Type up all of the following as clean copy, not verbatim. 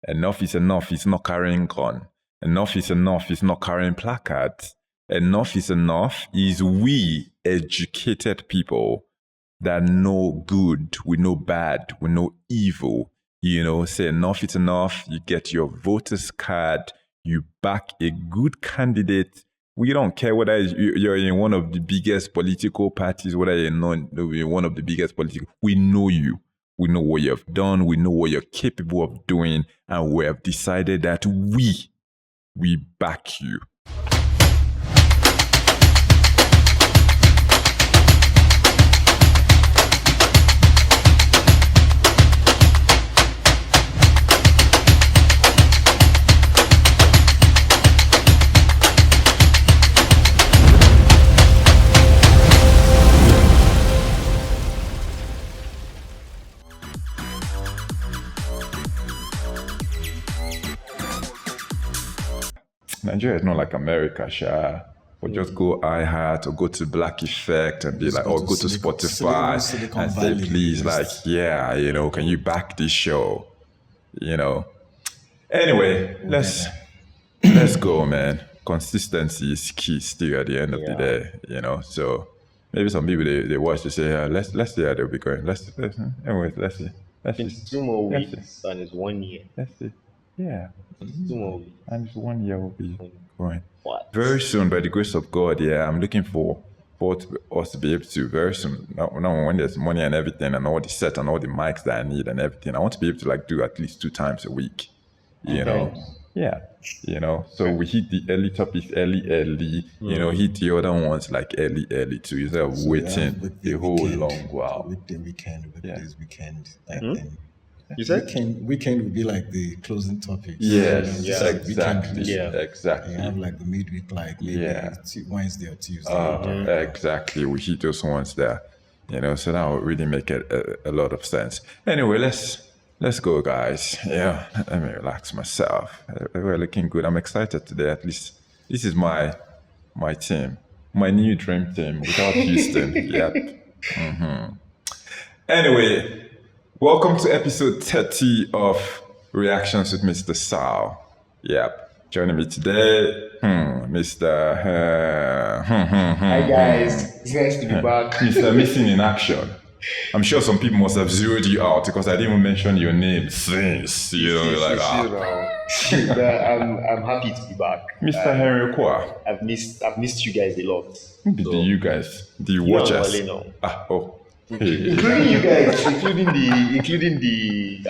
Enough is enough. It's not carrying gun. Enough is enough. It's not carrying placards. Enough is enough is we educated people that know good, we know bad, we know evil. Say enough is enough. You get your voter's card. You back a good candidate. We don't care whether you're in one of the biggest political parties, whether you're in one of the biggest political. We know you. We know what you have done. We know what you're capable of doing. And we have decided that we back you. Nigeria is not like America, Sha. Or just go iHeart or go to Black Effect and be like, or go to Spotify and say, please, like, yeah, can you back this show? Anyway, let's go, man. Consistency is key still at the end of the day, So maybe some people they watch, they say, let's see how they'll be going. Let's see. It's 2 more weeks and it's 1 year. Let's see. Yeah. It's 2 more weeks. And it's 1 year will be going. What? Very soon, by the grace of God, I'm looking for us to be able to, very soon, now when there's money and everything and all the set and all the mics that I need and everything, I want to be able to do at least 2 times a week, know? Yeah. So we hit the early topics early, hit the other ones early too, instead of waiting a whole long while. With the weekend, this weekend, You said? Weekend would be like the closing topic. Yes, exactly. Exactly. You have the midweek, maybe Wednesday or Tuesday. Exactly. We hit those ones there, so that would really make it a lot of sense. Anyway, let's go, guys. Yeah, let me relax myself. We're looking good. I'm excited today. At least this is my team, my new dream team without Houston. Yep. Anyway. Welcome to episode 30 of Reactions with Mr. Sal. Yep. Joining me today, Mr. Hi guys, it's nice to be back. Mr. Missing in Action. I'm sure some people must have zeroed you out because I didn't even mention your name since, I'm happy to be back. Mr. Henry Kwa. I've missed you guys a lot. Who be you guys? Do you watch us? Including you guys, including the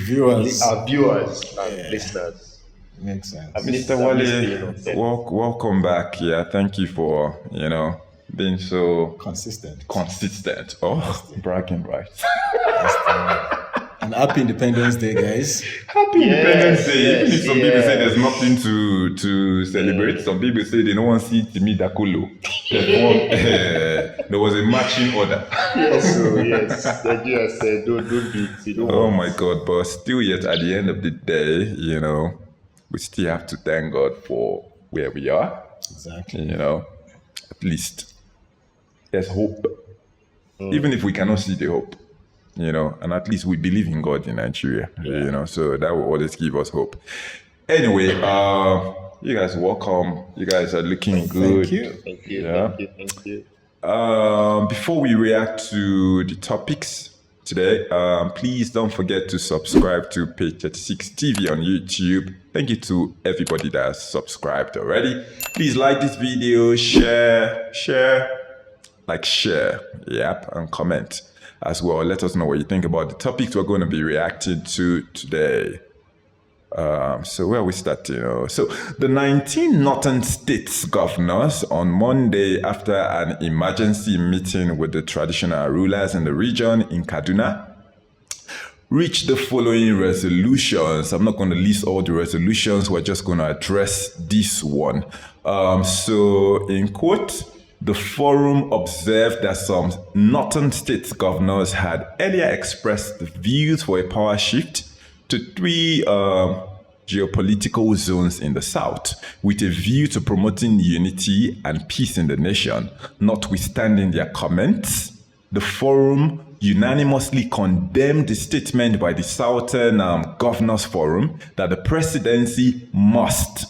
viewers, our viewers and listeners. Makes sense. Mr. Wale, welcome back. Yeah, thank you for being so consistent. Oh, bragging rights. And happy Independence Day, guys. Happy Independence Day. Even if some people say there's nothing to celebrate, some people say they don't want to see Timi Dakolo. There was a marching order. Yes. Nigeria said, don't beat. Oh my God, but still yet at the end of the day, we still have to thank God for where we are. Exactly. At least there's hope. Even if we cannot see the hope. And at least we believe in God in Nigeria, so that will always give us hope. Anyway, you guys welcome. You guys are looking good. Thank you. Before we react to the topics today, please don't forget to subscribe to Page 36 TV on YouTube. Thank you to everybody that has subscribed already. Please like this video, share, and comment as well. Let us know what you think about the topics we're going to be reacting to today. So where we start, So the 19 northern states governors on Monday, after an emergency meeting with the traditional rulers in the region in Kaduna, reached the following resolutions. I'm not going to list all the resolutions. We're just going to address this one. So in quote, the forum observed that some northern state governors had earlier expressed views for a power shift to 3 geopolitical zones in the south, with a view to promoting unity and peace in the nation. Notwithstanding their comments, the forum unanimously condemned the statement by the Southern Governors Forum that the presidency must,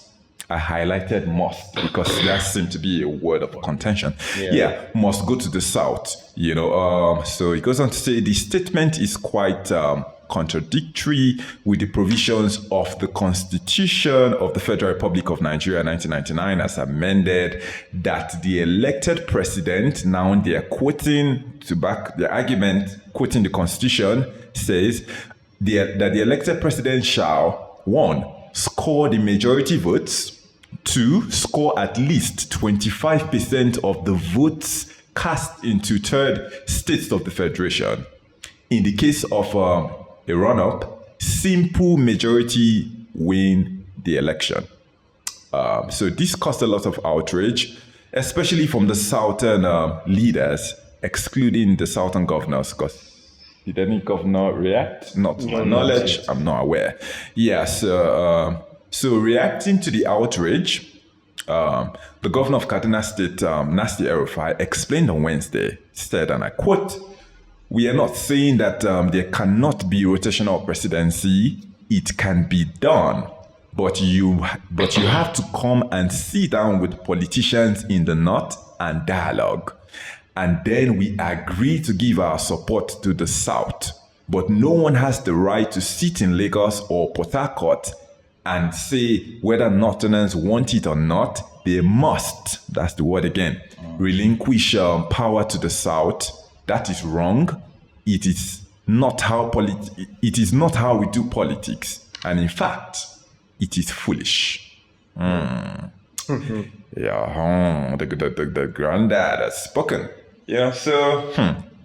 I highlighted must because that seemed to be a word of contention. Must go to the South, so it goes on to say the statement is quite contradictory with the provisions of the Constitution of the Federal Republic of Nigeria 1999 as amended, that the elected president, now they're quoting to back their argument, quoting the Constitution, says that the elected president shall, 1, score the majority votes, 2, score at least 25% of the votes cast in 2/3 states of the Federation. In the case of a run-up, simple majority win the election. So this caused a lot of outrage, especially from the Southern leaders, excluding the Southern governors, because did any governor react? Not to my knowledge, I'm not aware. So reacting to the outrage, the governor of Kaduna State, Nasir El-Rufai, explained on Wednesday, said, and I quote, "We are not saying that there cannot be rotational presidency. It can be done, but you have to come and sit down with politicians in the North and dialogue. And then we agree to give our support to the South. But no one has the right to sit in Lagos or Port Harcourt and say whether Northerners want it or not. They must," that's the word again, "relinquish power to the South. That is wrong. It is not how we do politics. And in fact, it is foolish." The granddad has spoken.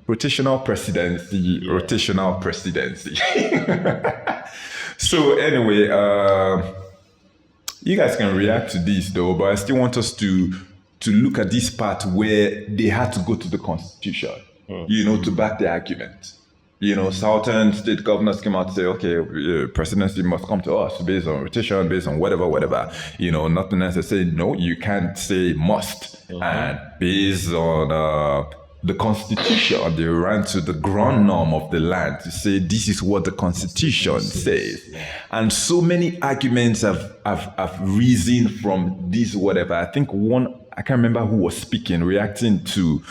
Rotational presidency. So anyway, you guys can react to this though, but I still want us to look at this part where they had to go to the Constitution, to back the argument. Southern state governors came out to say, okay, presidency must come to us based on rotation, based on whatever. Nothing else. They say, no, you can't say must. And based on the Constitution, they ran to the ground norm of the land to say, this is what the Constitution says. And so many arguments have risen from this, whatever. I think I can't remember who was speaking, reacting to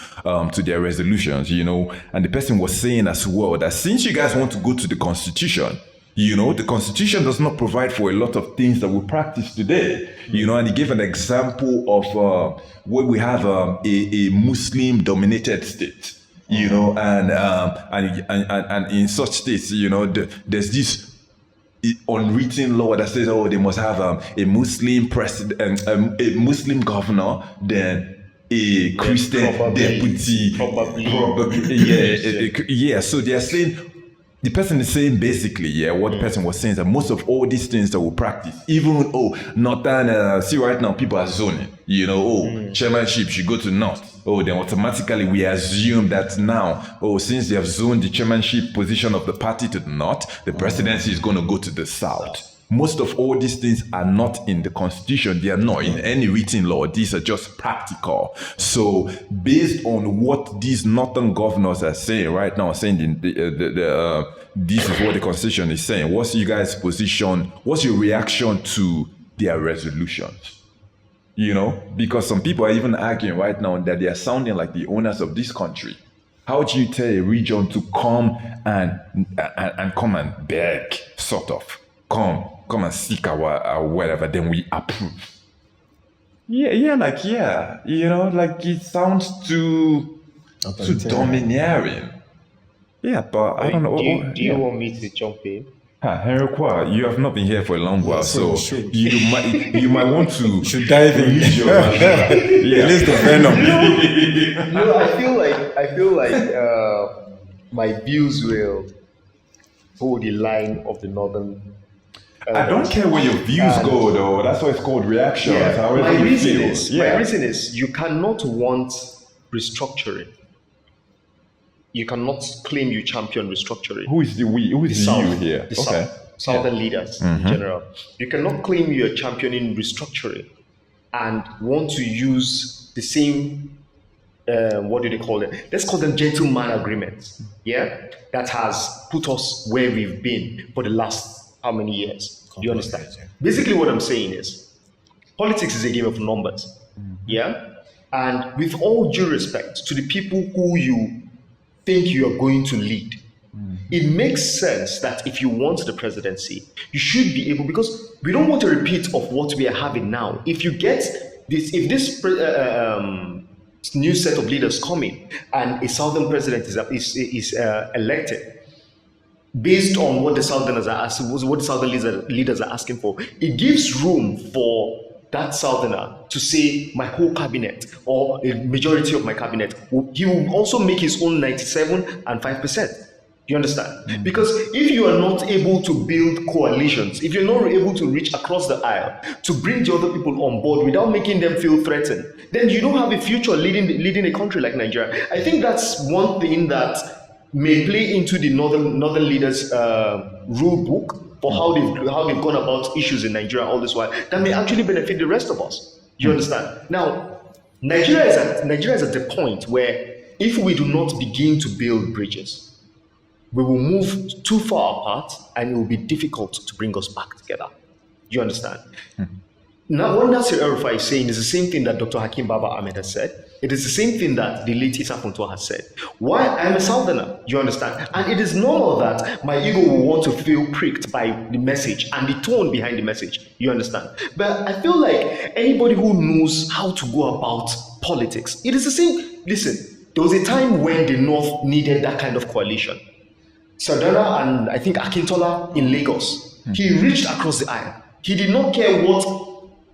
their resolutions, and the person was saying as well that since you guys want to go to the Constitution, the Constitution does not provide for a lot of things that we practice today, and he gave an example of where we have a Muslim-dominated state, and in such states, there's this unwritten law that says, they must have a Muslim president, a Muslim governor, then a Christian deputy. Probably. So they are saying, the person is saying basically, what the person was saying is that most of all these things that we practice, even northern, see right now people are zoning, chairmanship should go to north. Then automatically we assume that now, since they have zoned the chairmanship position of the party to the north, the presidency is going to go to the south. Most of all these things are not in the Constitution. They are not in any written law. These are just practical. So based on what these northern governors are saying right now, saying this is what the Constitution is saying, what's you guys' position? What's your reaction to their resolutions? Because some people are even arguing right now that they are sounding like the owners of this country. How do you tell a region to come and come and beg, sort of, come and seek our whatever, then we approve? Like it sounds too domineering. But I don't know. Do you want me to jump in? Henry Kwa, you have not been here for a long while, so you might want to should dive in. Release the venom. I feel like my views will hold the line of the northern. I don't care where your views go, though. That's why it's called reaction. My reason is you cannot want restructuring. You cannot claim you champion restructuring. Who is the we? Who is the you here? The Southern leaders in general. You cannot claim you are championing restructuring and want to use the same what do they call them? Let's call them gentleman agreements. Yeah, that has put us where we've been for the last how many years? Do you understand? Basically, what I'm saying is, politics is a game of numbers. Yeah, and with all due respect to the people who you think you are going to lead, it makes sense that if you want the presidency, you should be able, because we don't want a repeat of what we are having now. If you get this, if this new set of leaders come in and a southern president is elected based on what the southerners are asking, what the southern leaders are asking for, it gives room for that southerner to say my whole cabinet or a majority of my cabinet. He will also make his own 97 and 5%. You understand? Because if you are not able to build coalitions, if you're not able to reach across the aisle to bring the other people on board without making them feel threatened, then you don't have a future leading a country like Nigeria. I think that's one thing that may play into the northern leaders' rule book for how they've gone about issues in Nigeria all this while. That may actually benefit the rest of us. You understand? Now, Nigeria is at the point where if we do not begin to build bridges, we will move too far apart and it will be difficult to bring us back together. Do you understand? Now, what Nasir El-Rufai is saying is the same thing that Dr. Hakim Baba Ahmed has said. It is the same thing that the late Issa Funtua has said. Why? I'm a southerner, you understand? And it is normal that my ego will want to feel pricked by the message and the tone behind the message, you understand? But I feel like anybody who knows how to go about politics, it is the same. Listen, there was a time when the North needed that kind of coalition. Sardana and I think Akintola in Lagos, he reached across the aisle. He did not care what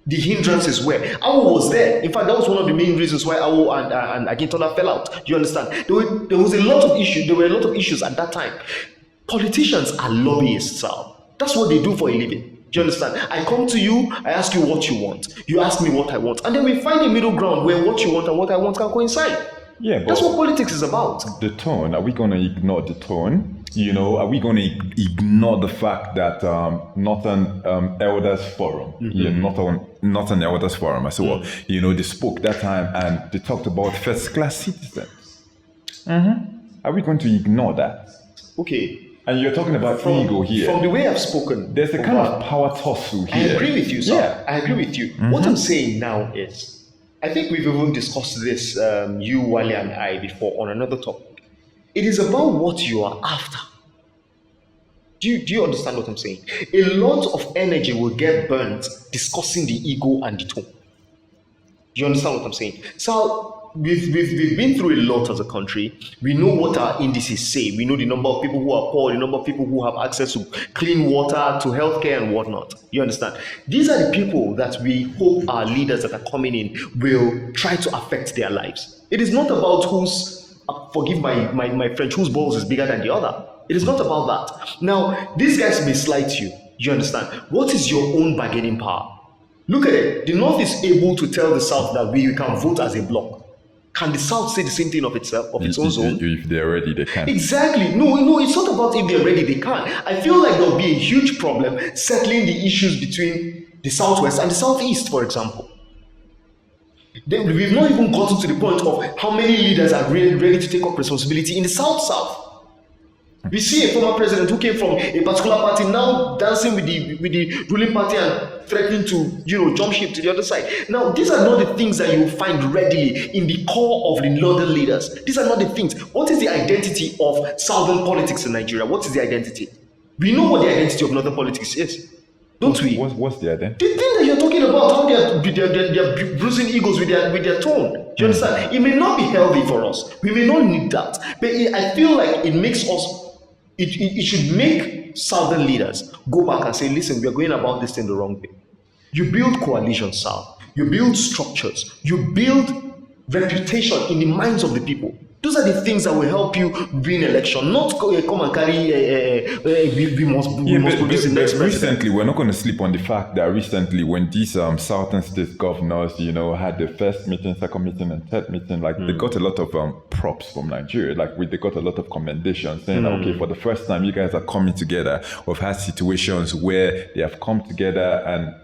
the hindrances were. Awo was there. In fact, that was one of the main reasons why Awo and Akintola fell out. Do you understand? There was a lot of issues. There were a lot of issues at that time. Politicians are lobbyists, Sal. That's what they do for a living. Do you understand? I come to you, I ask you what you want. You ask me what I want. And then we find a middle ground where what you want and what I want can coincide. Yeah, but that's what politics is about. The tone, are we going to ignore the tone? You know, are we going to ignore the fact that Northern Elders Forum, Northern Elders Forum as well, you know, they spoke that time and they talked about first-class citizens. Are we going to ignore that? Okay. And you're talking about ego here. From the way I've spoken. There's a kind of power tussle here. I agree with you, sir. Yeah. I agree with you. What I'm saying now is, I think we've even discussed this, you, Wale, and I, before on another topic. It is about what you are after. Do you understand what I'm saying? A lot of energy will get burnt discussing the ego and the tone. Do you understand what I'm saying? So we've been through a lot as a country. We know what our indices say. We know the number of people who are poor, the number of people who have access to clean water, to healthcare and whatnot. You understand? These are the people that we hope our leaders that are coming in will try to affect their lives. It is not about whose, forgive my French, whose balls is bigger than the other. It is not about that. Now, these guys may slight you. You understand? What is your own bargaining power? Look at it. The North is able to tell the South that we can vote as a bloc. Can the South say the same thing of itself, of its own zone? If they're ready, they can. Exactly. No, it's not about if they're ready, they can. I feel like there'll be a huge problem settling the issues between the Southwest and the Southeast, for example. We've not even gotten to the point of how many leaders are ready to take up responsibility in the South. We see a former president who came from a particular party now dancing with the ruling party and threatening to jump ship to the other side. Now, these are not the things that you will find readily in the core of the northern leaders. These are not the things. What is the identity of southern politics in Nigeria? What is the identity? We know what the identity of northern politics is, don't we? What's the identity? The thing that you're talking about, how they're bruising egos with their tone. Do you understand? It may not be healthy for us. We may not need that. But I feel like it makes us. It should make southern leaders go back and say, listen, we are going about this thing the wrong way. You build coalitions, sir. You build structures. You build reputation in the minds of the people. Those are the things that will help you win election. Not come and carry, we must produce the next president. Recently, we're not going to sleep on the fact that recently when these southern state governors, had the first meeting, second meeting, and third meeting, they got a lot of props from Nigeria. They got a lot of commendations saying, okay, for the first time, you guys are coming together. We've had situations where they have come together and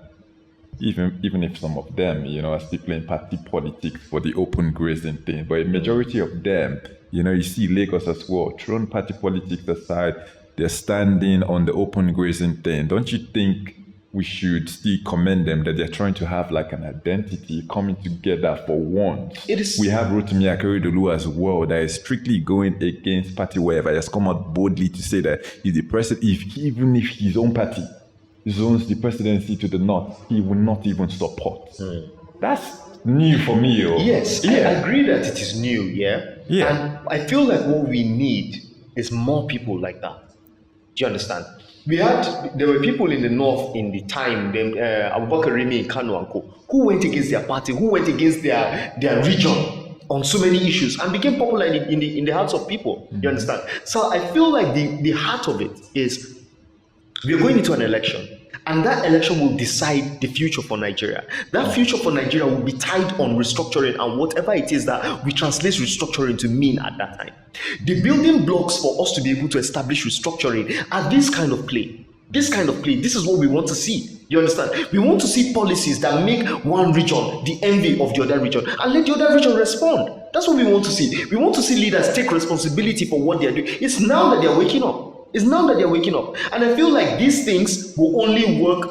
even if some of them, are still playing party politics for the open grazing thing, but a majority of them, you see Lagos as well, thrown party politics aside, they're standing on the open grazing thing. Don't you think we should still commend them that they're trying to have like an identity coming together for once? We have Rotimi Akeredolu as well that is strictly going against party wherever. He has come out boldly to say that he's the president. Even if his own party zones the presidency to the north, he will not even support. That's new for me. Yes, I agree that it is new, yeah? And I feel like what we need is more people like that. Do you understand? There were people in the north in the time, Abubakar Rimi in Kano and Co, who went against their party, who went against their region on so many issues and became popular in the hearts of people. You understand? So I feel like the heart of it is we're going into an election, and that election will decide the future for Nigeria. That future for Nigeria will be tied on restructuring and whatever it is that we translate restructuring to mean at that time. The building blocks for us to be able to establish restructuring are this kind of play. This is what we want to see. You understand? We want to see policies that make one region the envy of the other region and let the other region respond. That's what we want to see. We want to see leaders take responsibility for what they are doing. It's now that they are waking up. And I feel like these things will only work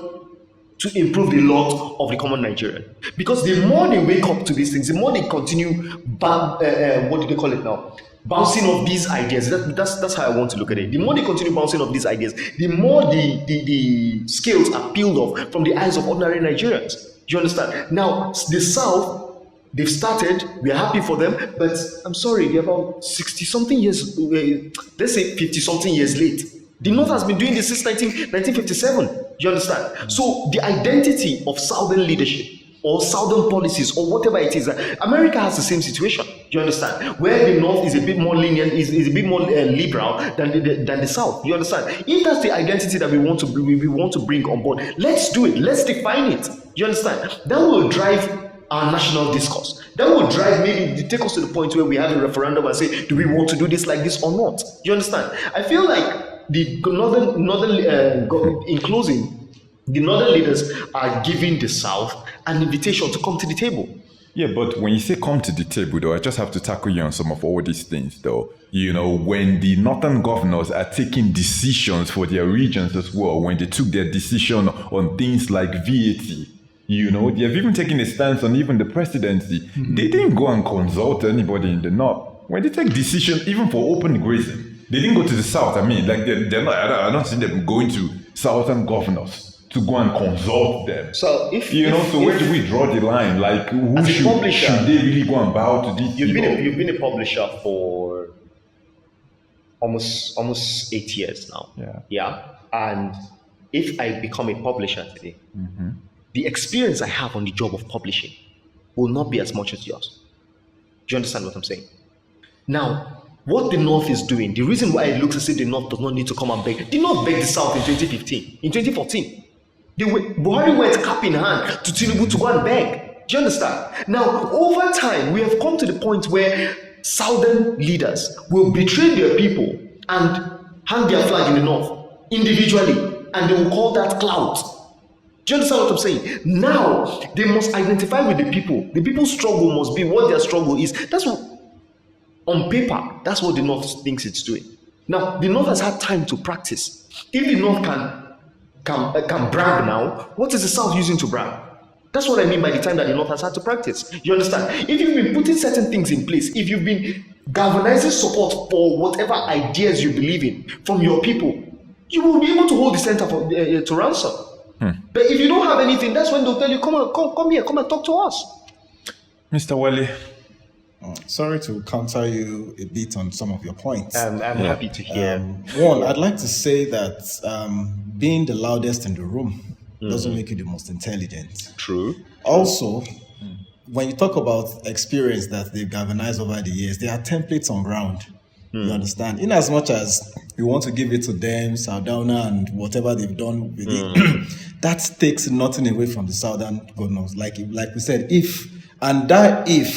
to improve the lot of the common Nigerian. Because the more they wake up to these things, the more they continue, what do they call it now? Bouncing off these ideas. That's how I want to look at it. The more they continue bouncing off these ideas, the more the scales are peeled off from the eyes of ordinary Nigerians. Do you understand? Now, the South, they've started, we are happy for them, but I'm sorry, they're about 60-something years, let's say 50-something years late. The North has been doing this since 1957. Do you understand? So the identity of Southern leadership or Southern policies or whatever it is, America has the same situation. Do you understand? Where the North is a bit more lenient, is a bit more liberal than the South. You understand? If that's the identity that we want to bring on board, let's do it. Let's define it. You understand? That will drive our national discourse. That will drive, maybe take us to the point where we have a referendum and say, do we want to do this like this or not? You understand? I feel like the in closing, the northern leaders are giving the South an invitation to come to the table. Yeah, but when you say come to the table, though, I just have to tackle you on some of all these things, though. When the northern governors are taking decisions for their regions as well, when they took their decision on things like VAT, they have even taken a stance on even the presidency. They didn't go and consult anybody in the north. When they take decisions, even for open grazing, they didn't go to the south. I mean, like they're not. I don't see them going to southern governors to go and consult them. So where do we draw the line? Like, who should they really go and bow to these people? You've been a publisher for almost 8 years now. Yeah. And if I become a publisher today, the experience I have on the job of publishing will not be as much as yours. Do you understand what I'm saying? Now, what the North is doing, the reason why it looks as if the North does not need to come and beg, the North begged the South in 2015, in 2014. Buhari went cap in hand to Tinubu to go and beg. Do you understand? Now, over time, we have come to the point where Southern leaders will betray their people and hang their flag in the North individually, and they will call that clout. Do you understand what I'm saying? Now, they must identify with the people. The people's struggle must be what their struggle is. That's what, on paper, that's what the North thinks it's doing. Now, the North has had time to practice. If the North can brag now, what is the South using to brag? That's what I mean by the time that the North has had to practice. You understand? If you've been putting certain things in place, if you've been galvanizing support for whatever ideas you believe in from your people, you will be able to hold the center to ransom. But if you don't have anything, that's when they'll tell you, come here, come and talk to us. Mr. Wale. Sorry to counter you a bit on some of your points. I'm happy to hear. One, I'd like to say that being the loudest in the room doesn't make you the most intelligent. True. Also, when you talk about experience that they've galvanized over the years, there are templates on ground. You understand? In as much as we want to give it to them, Sardauna and whatever they've done with it, that takes nothing away from the Southern governors. Like we said, if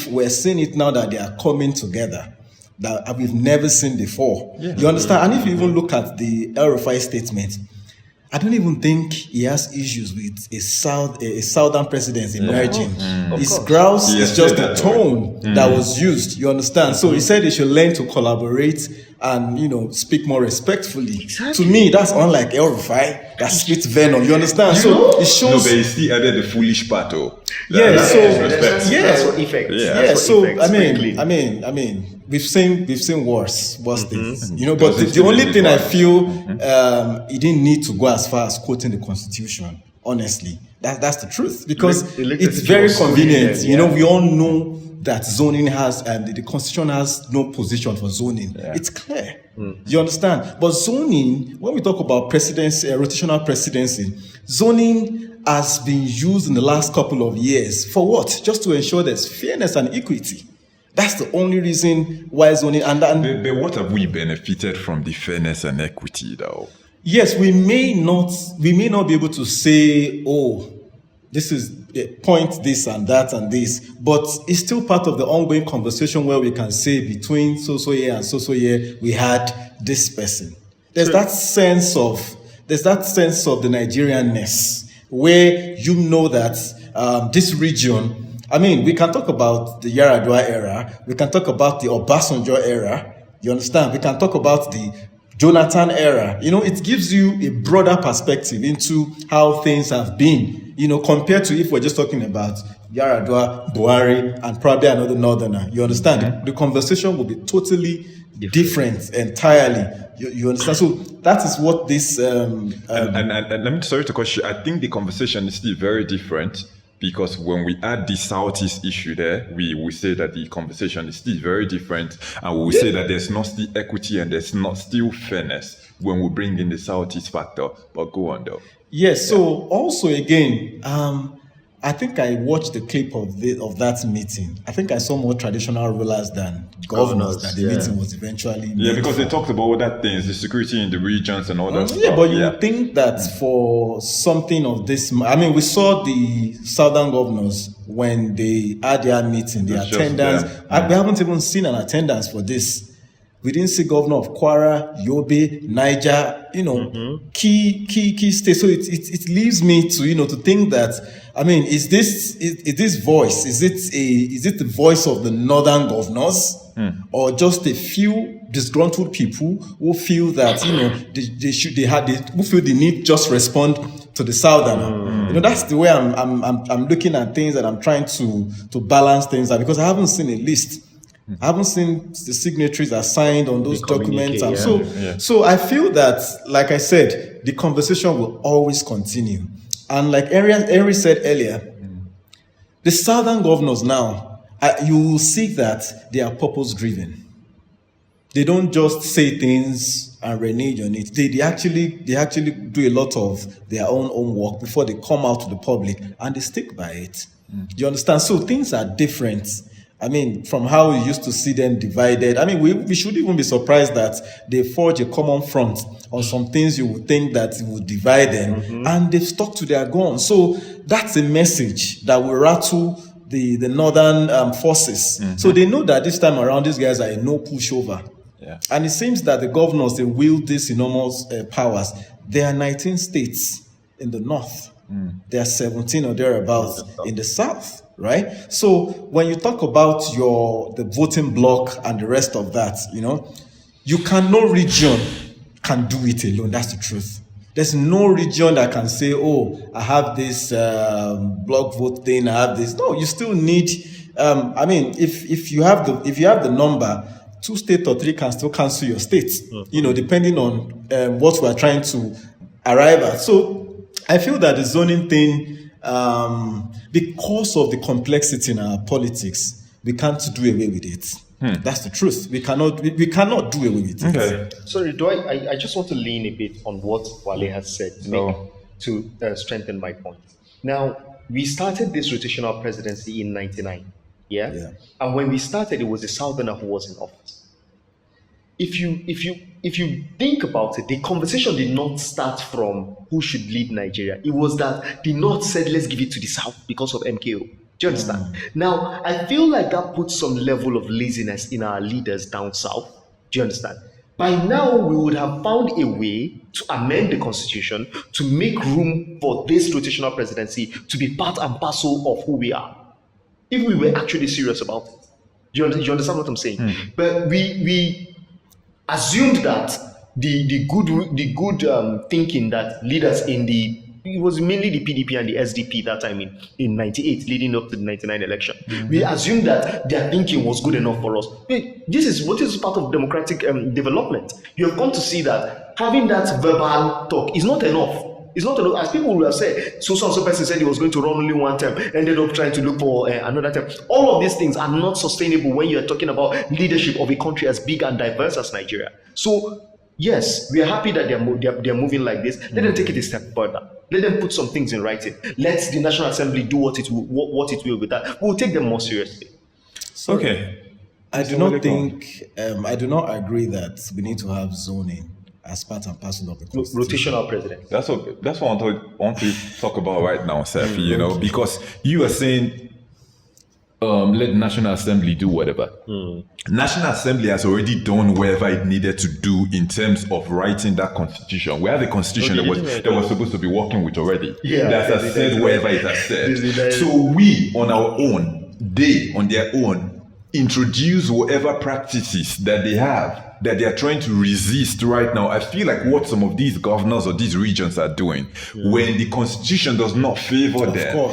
we're seeing it now that they are coming together, that we've never seen before. You understand? And if you even look at the El Rufai statement, I don't even think he has issues with a southern president emerging. His grouse is just the tone that was used. You understand? So he said he should learn to collaborate and speak more respectfully. Exactly. To me, that's unlike El Rufai that spits venom. You understand? So it shows. No, but he still added the foolish part. That's what effects. Yeah. So I mean, we've seen worse things. But the only thing I feel he didn't need to go as far as quoting the Constitution. Honestly, that's the truth, because it's very convenient. We all know that zoning has the Constitution has no position for zoning. Yeah. It's clear. You understand? But zoning, when we talk about presidency, rotational presidency, zoning has been used in the last couple of years for what? Just to ensure there's fairness and equity. That's the only reason why zoning But what have we benefited from the fairness and equity, though? Yes, we may not be able to say, this is point this and that and this, but it's still part of the ongoing conversation where we can say between so year and so year we had this person. There's that sense of the Nigerianness where that this region. I mean, we can talk about the Yaradua era. We can talk about the Obasanjo era. You understand? We can talk about the Jonathan era. It gives you a broader perspective into how things have been, compared to if we're just talking about Yaradua, Buhari, and probably another northerner. You understand? Mm-hmm. The conversation will be totally different entirely. You understand? So that is what this... And let me, sorry to question, I think the conversation is still very different. Because when we add the Southeast issue there, we will say that the conversation is still very different, and we will say that there's not still equity and there's not still fairness when we bring in the Southeast factor. But go on, though. Yes. So also again, I think I watched the clip of that meeting. I think I saw more traditional rulers than governors that the meeting was eventually made because they talked about other things, the security in the regions and all that stuff. Yeah, but you would think that for something of this... I mean, we saw the southern governors when they had their meeting, the attendance. We haven't even seen an attendance for this. We didn't see governor of Kwara, Yobe, Niger, key states. So it leaves me to think that, I mean, is this voice? Is it the voice of the northern governors, or just a few disgruntled people who feel that who feel the need just respond to the southern? That's the way I'm looking at things, and I'm trying to balance things out, because I haven't seen a list. I haven't seen the signatories are signed on those documents. So I feel that, like I said, the conversation will always continue. And like Henry said earlier, the southern governors now, you will see that they are purpose-driven. They don't just say things and renege on it. They actually do a lot of their own work before they come out to the public, and they stick by it. You understand? So things are different. I mean, from how we used to see them divided. I mean, we should even be surprised that they forge a common front on some things you would think that would divide them, and they've stuck to their guns. So that's a message that will rattle the northern forces. So they know that this time around, these guys are a no pushover. Yeah. And it seems that the governors, they wield these enormous powers. There are 19 states in the north. There are 17 or thereabouts in the south. Right? So when you talk about the voting bloc and the rest of that, no region can do it alone. That's the truth. There's no region that can say, I have this bloc vote thing, I have this. No, you still need, if you have the number, 2 states or 3 can still cancel your state, depending on what we are trying to arrive at. So I feel that the zoning thing, because of the complexity in our politics, we can't do away with it. That's the truth. We cannot do away with it. Okay. Sorry, I just want to lean a bit on what Wale has said to strengthen my point. Now, we started this rotational presidency in 1999. Yeah? And when we started, it was a southerner who was in office. If you think about it, the conversation did not start from who should lead Nigeria. It was that the North said, let's give it to the South because of MKO. Do you understand? Now, I feel like that puts some level of laziness in our leaders down South. Do you understand? by now we would have found a way to amend the constitution to make room for this rotational presidency to be part and parcel of who we are, if we were actually serious about it. Do you understand what I'm saying? But we assumed that the good thinking that leaders it was mainly the PDP and the SDP that time in 98, leading up to the 99 election. We assumed that their thinking was good enough for us. This is part of democratic development. You have come to see that having that verbal talk is not enough. It's not enough. As people will have said, so and so person said he was going to run only one term, ended up trying to look for another term. All of these things are not sustainable when you are talking about leadership of a country as big and diverse as Nigeria. So, yes, we are happy that they're moving like this. Let them take it a step further. Let them put some things in writing. Let the National Assembly do what it will with that. We'll take them more seriously. So, okay. I do not agree that we need to have zoning as part and parcel of the constitution. Rotational president. That's what I want to talk about right now, Seth. Because you are saying let the National Assembly do whatever. National Assembly has already done whatever it needed to do in terms of writing that constitution. We have a constitution that was supposed to be working with already. That has said whatever it has said. So we on our own, they on their own, introduce whatever practices that they have that they are trying to resist right now. I feel like what some of these governors or these regions are doing, when the constitution does not favor them,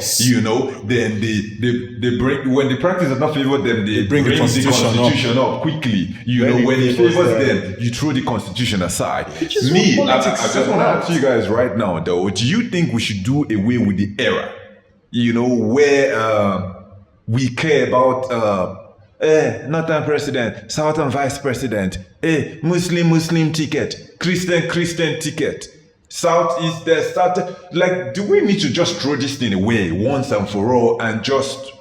then they bring, when the practice does not favor them, they bring the constitution up quickly. When it favors them, you throw the constitution aside. I just want to ask you guys right now, though, do you think we should do away with the era, where we care about Northern president, Southern vice president, Muslim ticket, Christian ticket, Southeast like, do we need to just throw this thing away once and for all and just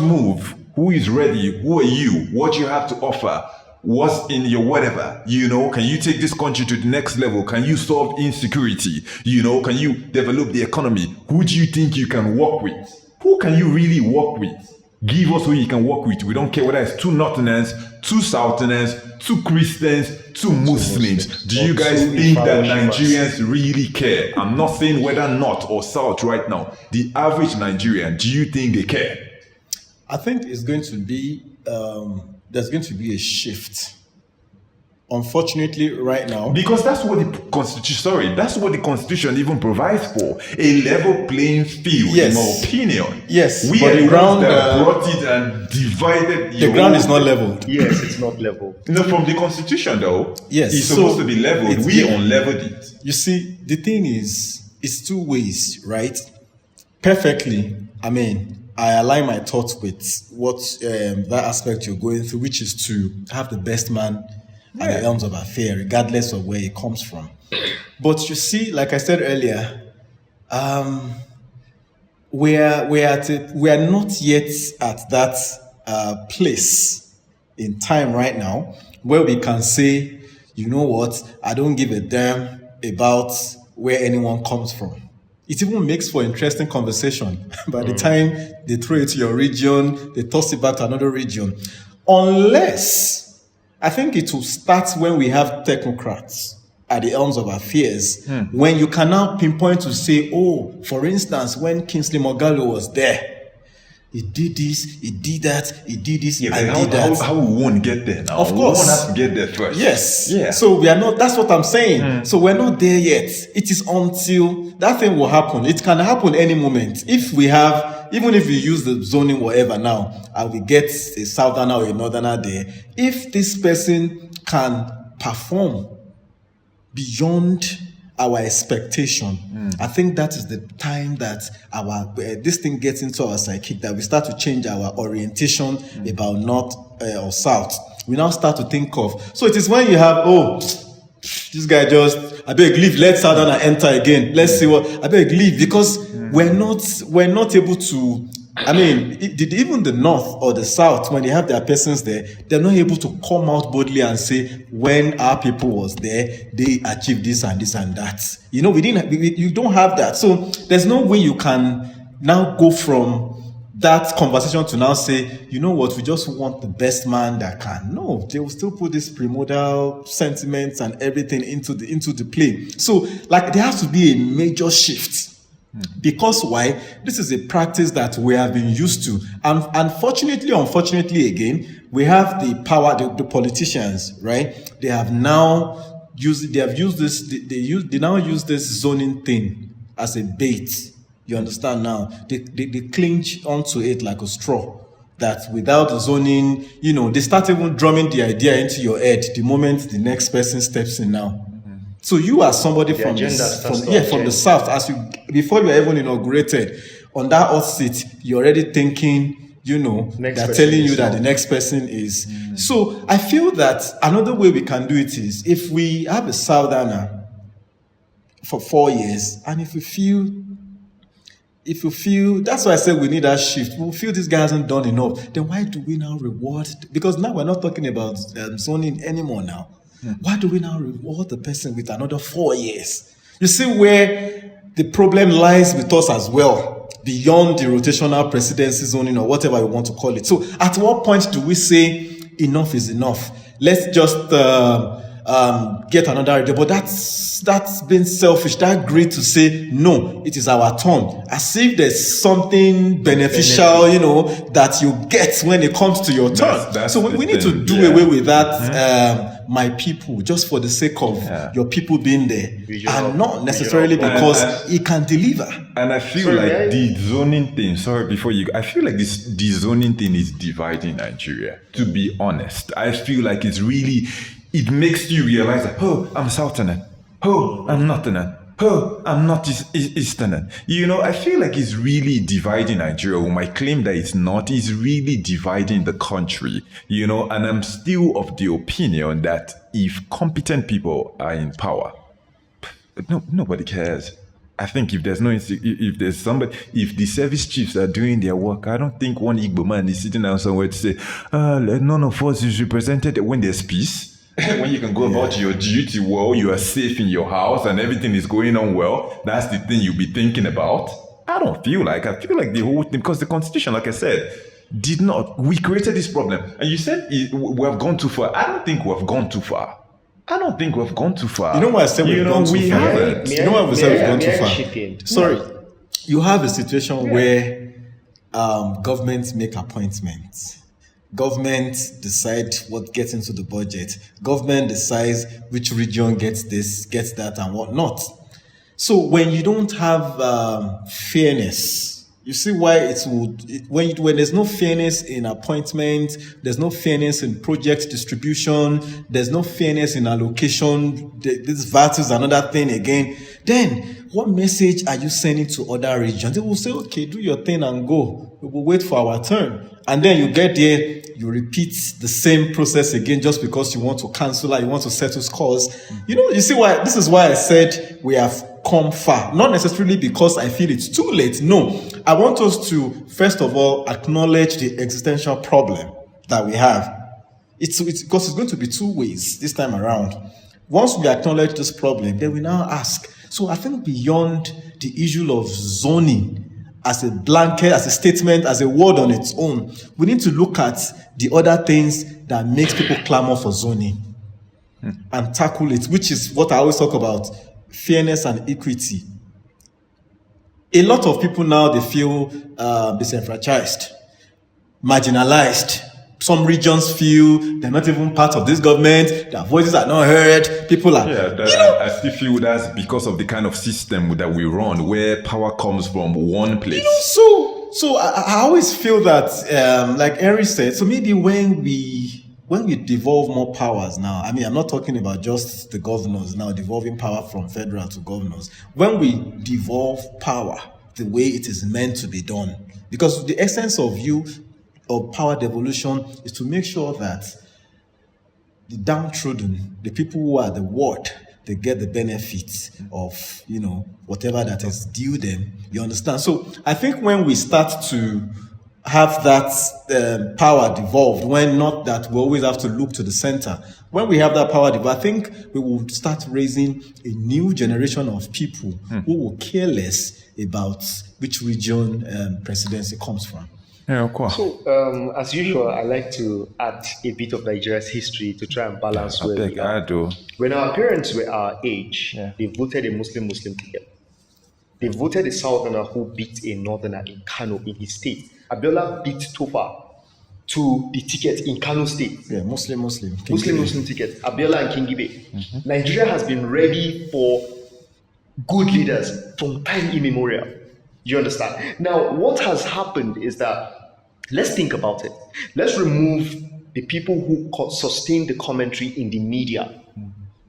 move? Who is ready? Who are you? What you have to offer? What's in your whatever? Can you take this country to the next level? Can you solve insecurity? Can you develop the economy? Who do you think you can work with? Who can you really work with? Give us who you can work with. We don't care whether it's 2 Northerners, 2 Southerners, 2 Christians, 2 Muslims. Do you guys think that Nigerians really care? I'm not saying whether North or South right now. The average Nigerian, do you think they care? I think it's going to be, there's going to be a shift. Unfortunately, right now, because that's what the constitution even provides for, a level playing field. Yes. In my opinion, yes, we but are the ground that brought it and divided. The ground is not leveled. Yes, it's not leveled. From the constitution, though, yes, it's supposed to be leveled. We unleveled it. You see, the thing is, it's 2 ways, right? Perfectly. I align my thoughts with what that aspect you're going through, which is to have the best man at the helms of affair, regardless of where it comes from. But you see, like I said earlier, we are not yet at that place in time right now where we can say, you know what, I don't give a damn about where anyone comes from. It even makes for interesting conversation. By the time they throw it to your region, they toss it back to another region. Unless, I think it will start when we have technocrats at the helms of affairs, when you can now pinpoint to say, for instance, when Kingsley Moghalu was there, he did this, he did that, he did this, and did that. How we won't get there now? Of course. We won't have to get there first. Yes. Yeah. So we are not, that's what I'm saying. So we're not there yet. It is until that thing will happen. It can happen any moment. If we have, even if we use the zoning whatever now, and we get a southerner or a northerner there, if this person can perform beyond our expectation, I think that is the time that this thing gets into our psychic, that we start to change our orientation about north or south. We now start to think of, so it is when you have, this guy just, I beg leave, let southerner enter again. Let's see what, I beg leave, because we're not able to, even the north or the south, when they have their persons there, they're not able to come out boldly and say, when our people was there, they achieved this and this and that. You don't have that. So there's no way you can now go from that conversation to now say, you know what, we just want the best man that can. No, they will still put this primordial sentiments and everything into the play. So, like, there has to be a major shift. Because why? This is a practice that we have been used to. And unfortunately again, we have the power, the politicians, right? They have now used this, they now use this zoning thing as a bait. You understand now? They cling onto it like a straw. That without zoning, they start even drumming the idea into your head the moment the next person steps in now. So you are somebody from the south, before you are even inaugurated on that hot seat, you're already thinking, they're telling you that the next person is. So I feel that another way we can do it is if we have a southerner for 4 years, and if we feel, that's why I said we need that shift. We feel this guy hasn't done enough. Then why do we now reward? Because now we're not talking about zoning anymore now. Why do we now reward the person with another 4 years? You see where the problem lies with us as well, beyond the rotational presidency zoning or whatever you want to call it. So at what point do we say enough is enough? Let's just get another idea. But that's been selfish. That greed to say, no, it is our turn. As if there's something beneficial, that you get when it comes to your turn. That's so we need to do away with that, my people, just for the sake of your people being there. And not necessarily because it can deliver. And I feel the zoning thing, I feel like the zoning thing is dividing Nigeria, to be honest. I feel like it makes you realize that, oh, I'm Southerner. Oh, I'm Northerner. Oh, I'm not Easterner. I feel like it's really dividing Nigeria. Who might claim that it's not, it's really dividing the country. And I'm still of the opinion that if competent people are in power, nobody cares. I think if the service chiefs are doing their work, I don't think one Igbo man is sitting down somewhere to say, none of us is represented when there's peace. When you can go about your duty well, you are safe in your house and everything is going on well, that's the thing you'll be thinking about. I feel like the whole thing, because the constitution, like I said, we created this problem. And you said we have gone too far. I don't think we have gone too far. You know why I said we've gone too far? You know why we said we've gone too far? Sorry. You have a situation where governments make appointments. Government decide what gets into the budget. Government decides which region gets this, gets that, and what not. So when you don't have fairness, you see why when there's no fairness in appointment, there's no fairness in project distribution, there's no fairness in allocation. This VAT is another thing again. Then what message are you sending to other regions? They will say, okay, do your thing and go. We will wait for our turn. And then you get there, you repeat the same process again just because you want to cancel or you want to settle scores. You see why? This is why I said we have come far. Not necessarily because I feel it's too late. No, I want us to, first of all, acknowledge the existential problem that we have. It's because it's going to be two ways this time around. Once we acknowledge this problem, then we now ask. So I think beyond the issue of zoning as a blanket, as a statement, as a word on its own, we need to look at the other things that makes people clamor for zoning and tackle it, which is what I always talk about, fairness and equity. A lot of people now, they feel disenfranchised, marginalized. Some regions feel they're not even part of this government. Their voices are not heard. People are... I still feel that's because of the kind of system that we run, where power comes from one place. So I always feel that, like Henry said, so maybe when we devolve more powers now, I mean, I'm not talking about just the governors now, devolving power from federal to governors. When we devolve power the way it is meant to be done, because the essence of power devolution is to make sure that the downtrodden, the people who are the ward, they get the benefits of, whatever that is due them. You understand? So I think when we start to have that power devolved, when not that we always have to look to the center, when we have that power devolved, I think we will start raising a new generation of people who will care less about which region presidency comes from. Yeah, of course. So, as usual, I like to add a bit of Nigeria's history to try and balance I where think we I are. do. When our parents were our age, Yeah. they voted a Muslim ticket. They voted a southerner who beat a northerner in Kano in his state. Abiola beat Tofa to the ticket in Kano State. Yeah, Muslim. Muslim ticket. Abiola and Kingibe. Nigeria has been ready for good leaders from time immemorial. You understand? Now, what has happened is that, let's think about it. Let's remove the people who sustain the commentary in the media.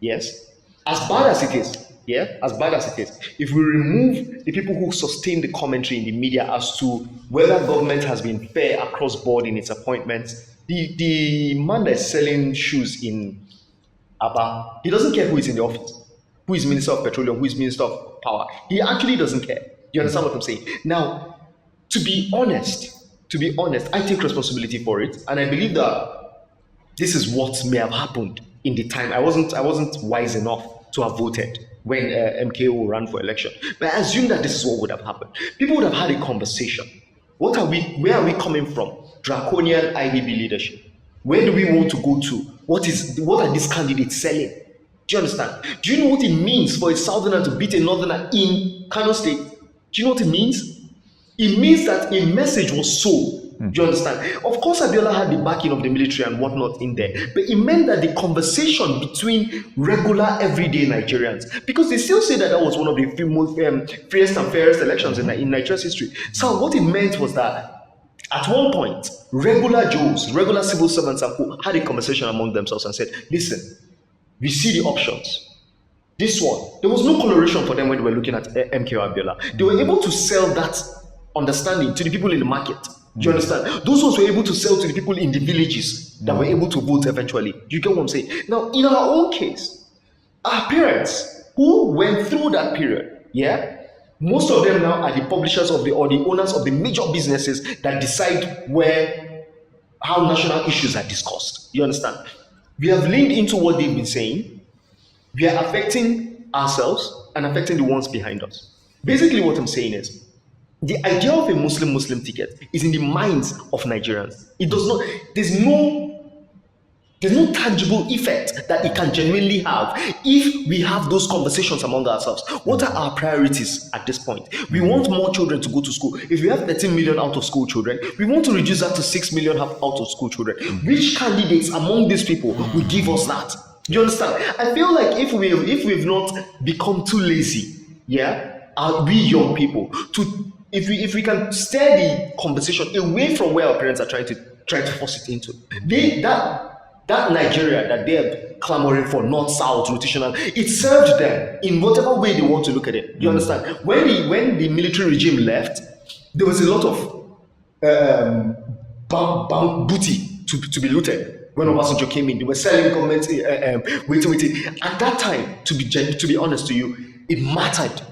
Yes? As bad as it is, as bad as it is, if we remove the people who sustain the commentary in the media as to whether government has been fair across board in its appointments, the man that's selling shoes in Aba, he doesn't care who is in the office, who is Minister of Petroleum, who is Minister of Power. He actually doesn't care. You understand what I'm saying? Now, to be honest, I take responsibility for it, and I believe that this is what may have happened in the time. I wasn't wise enough to have voted when MKO ran for election, but I assume that this is what would have happened. People would have had a conversation. Where are we coming from? Draconian IBB leadership. Where do we want to go to? What are these candidates selling? Do you understand? Do you know what it means for a southerner to beat a northerner in Kano State? Do you know what it means? It means that a message was sold. Do you understand? Of course, Abiola had the backing of the military and whatnot in there, but it meant that the conversation between regular, everyday Nigerians, because they still say that was one of the most freest and fairest elections in Nigeria's history. So what it meant was that at one point, regular Joes, regular civil servants and who had a conversation among themselves and said, listen, we see the options. This one, there was no coloration for them when they were looking at MKO Abiola. They were able to sell that understanding to the people in the market. Do you understand? Those ones were able to sell to the people in the villages that were able to vote eventually. Do you get what I'm saying? Now, in our own case, our parents who went through that period, most of them now are the publishers or the owners of the major businesses that decide how national issues are discussed. You understand? We have leaned into what they've been saying. We are affecting ourselves and affecting the ones behind us. Basically, what I'm saying is, the idea of a Muslim ticket is in the minds of Nigerians. It does not, there's no tangible effect that it can genuinely have if we have those conversations among ourselves. What are our priorities at this point? We want more children to go to school. If we have 13 million out of school children, we want to reduce that to 6 million out of school children. Which candidates among these people will give us that? Do you understand? I feel like if we've not become too lazy, we young people, if we can steer the conversation away from where our parents are trying to force it into, that Nigeria that they're clamoring for, north south rotational, it served them in whatever way they want to look at it. You understand? When the military regime left, there was a lot of bound booty to be looted. When Obasanjo came in, they were selling government waiting. At that time, to be honest to you, it mattered.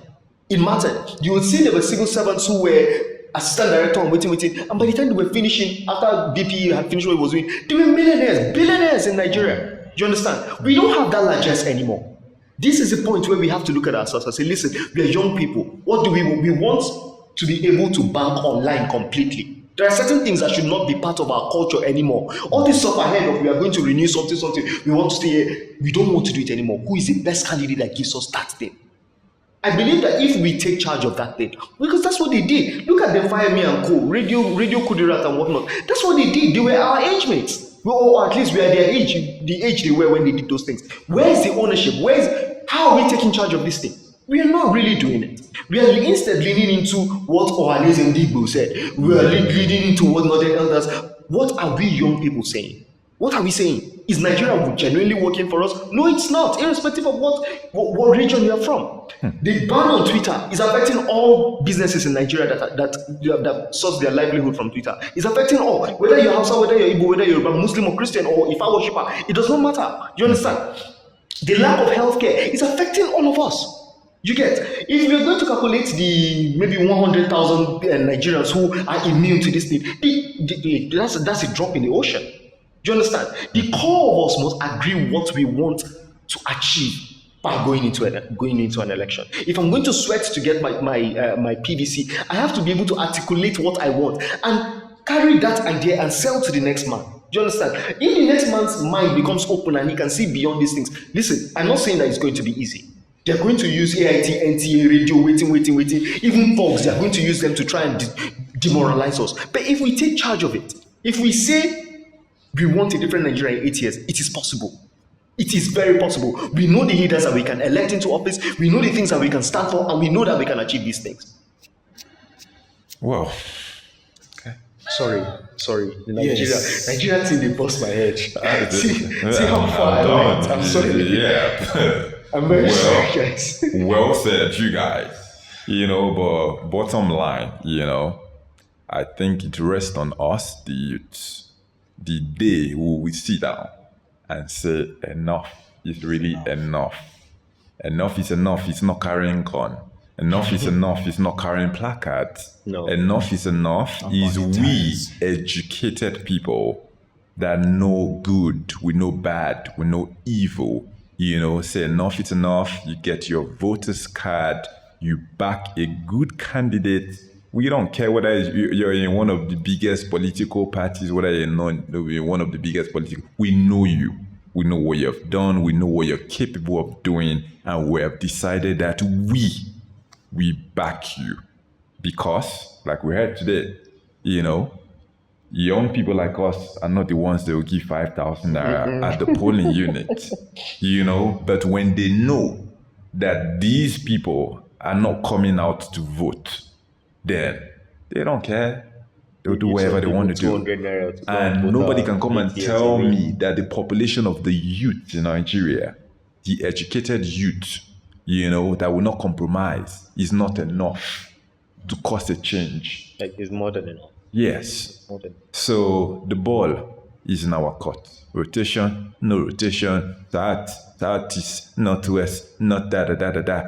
It mattered. You would see there were civil servants who were assistant director on waiting, and by the time they were finishing, after BP had finished what it was doing, they were millionaires, billionaires in Nigeria. Do you understand? We don't have that largesse anymore. This is the point where we have to look at ourselves and say, listen, we are young people. What do we want? We want to be able to bank online completely. There are certain things that should not be part of our culture anymore. All this stuff ahead of we are going to renew something, we want to stay here. We don't want to do it anymore. Who is the best candidate that gives us that thing? I believe that if we take charge of that thing, because that's what they did. Look at them, Fire Me and Co, Radio Kudirat and whatnot. That's what they did. They were our age mates. Or at least we are their age, the age they were when they did those things. Where is the ownership? How are we taking charge of this thing? We are not really doing it. We are instead leaning into what Ohanese and Igbo said. We are leaning into what Northern Elders. What are we young people saying? What are we saying? Is Nigeria genuinely working for us? No, it's not, irrespective of what region you are from. The ban on Twitter is affecting all businesses in Nigeria that source their livelihood from Twitter. It's affecting all, whether you're Hausa, whether you're Igbo, whether you're Muslim or Christian or Ifa worshiper. It does not matter. You understand? The lack of healthcare is affecting all of us. You get? If we're going to calculate the maybe 100,000 Nigerians who are immune to this thing, that's a drop in the ocean. Do you understand? The core of us must agree what we want to achieve by going into an election. If I'm going to sweat to get my PVC, I have to be able to articulate what I want. And carry that idea and sell to the next man. Do you understand? If the next man's mind becomes open and he can see beyond these things, listen, I'm not saying that it's going to be easy. They're going to use AIT, NTA, radio, waiting. Even folks, they're going to use them to try and demoralize us. But if we take charge of it, if we say we want a different Nigeria in 8 years, it is possible. It is very possible. We know the leaders that we can elect into office, we know the things that we can stand for, and we know that we can achieve these things. Well, Sorry. Nigeria thing, they bust my head. See how far I went. I'm sorry. Yeah. I'm very sorry, guys. Well said, you guys. But bottom line, I think it rests on us, the youths. The day we sit down and say enough is really enough. Enough is enough. It's not carrying gun. Enough is enough. It's not carrying placards. No. Enough is enough. Is we educated people that know good, we know bad, we know evil. Say enough is enough. You get your voter's card. You back a good candidate. We don't care whether you're in one of the biggest political parties, whether you're in one of the biggest political. We know you. We know what you have done. We know what you're capable of doing, and we have decided that we back you, because, like we heard today, young people like us are not the ones that will give 5,000 naira at the polling unit, But when they know that these people are not coming out to vote, then they don't care. They'll do whatever they want to do. And nobody can come and tell me that the population of the youth in Nigeria, the educated youth, that will not compromise, is not enough to cause a change. Like, it's more than enough. Yes. So the ball is in our court. Rotation, no rotation, south east, northwest, not da.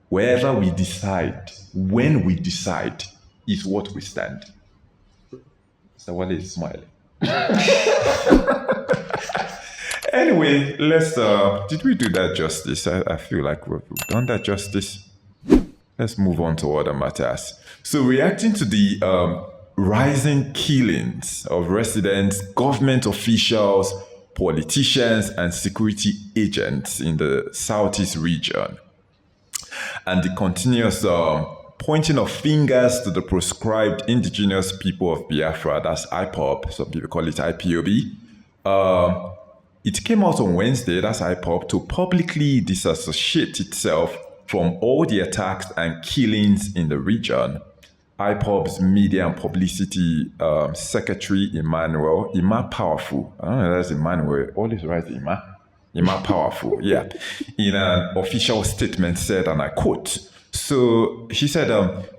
Wherever we decide, when we decide, is what we stand. So Wale is smiling. Anyway, let's did we do that justice? I feel like we've done that justice. Let's move on to other matters. So, reacting to the rising killings of residents, government officials, politicians, and security agents in the Southeast region, and the continuous pointing of fingers to the proscribed indigenous people of Biafra, that's IPOB, some people call it IPOB. It came out on Wednesday, that's IPOB, to publicly disassociate itself from all the attacks and killings in the region. IPOB's media and publicity secretary, Ima Powerful, I don't know, that's Emmanuel, always write Ima Powerful, yeah, in an official statement said, and I quote, so he said,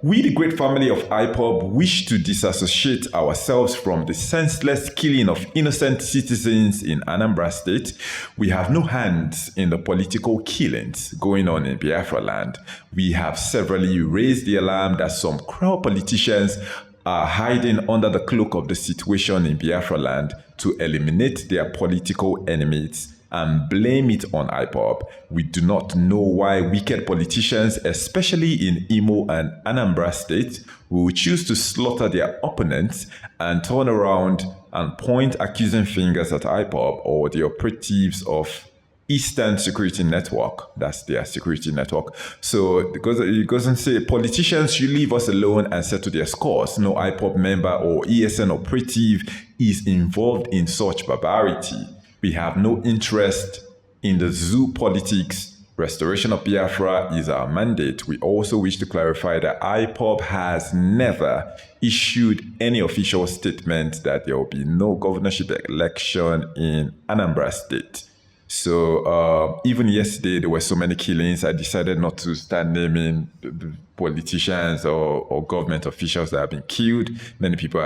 we, the great family of IPOB, wish to disassociate ourselves from the senseless killing of innocent citizens in Anambra State. We have no hands in the political killings going on in Biafra land. We have severally raised the alarm that some cruel politicians are hiding under the cloak of the situation in Biafra land to eliminate their political enemies and blame it on IPOB. We do not know why wicked politicians, especially in Imo and Anambra State, will choose to slaughter their opponents and turn around and point accusing fingers at IPOB or the operatives of Eastern Security Network. That's their security network. So because it goes and say politicians should leave us alone and settle their scores. No IPOB member or ESN operative is involved in such barbarity. We have no interest in the zoo politics. Restoration of Biafra is our mandate. We also wish to clarify that IPOB has never issued any official statement that there will be no governorship election in Anambra State. So even yesterday, there were so many killings. I decided not to start naming the politicians or government officials that have been killed. Many people,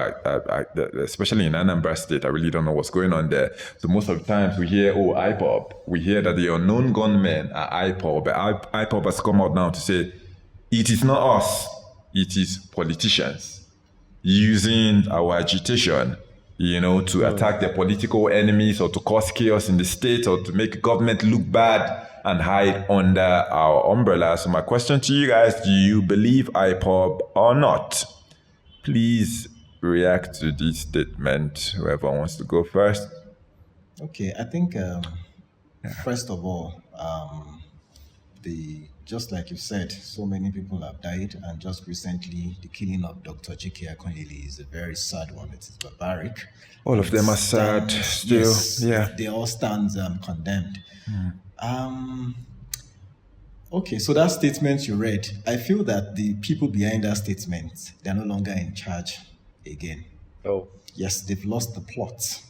especially in Anambra State, I really don't know what's going on there. So most of the times we hear, IPOB. We hear that the unknown gunmen are IPOB. But IPOB has come out now to say, it is not us. It is politicians using our agitation to attack their political enemies or to cause chaos in the state or to make government look bad and hide under our umbrella. So my question to you guys, do you believe IPOB or not? Please react to this statement? Whoever wants to go first. Okay, I think first of all, just like you said, so many people have died, and just recently, the killing of Dr. Chike Akonyele is a very sad one. It is barbaric. All of them are sad still. Yes, Yeah. they all stand condemned. Okay, so that statement you read, I feel that the people behind that statement, they're no longer in charge again. Oh. Yes, they've lost the plot.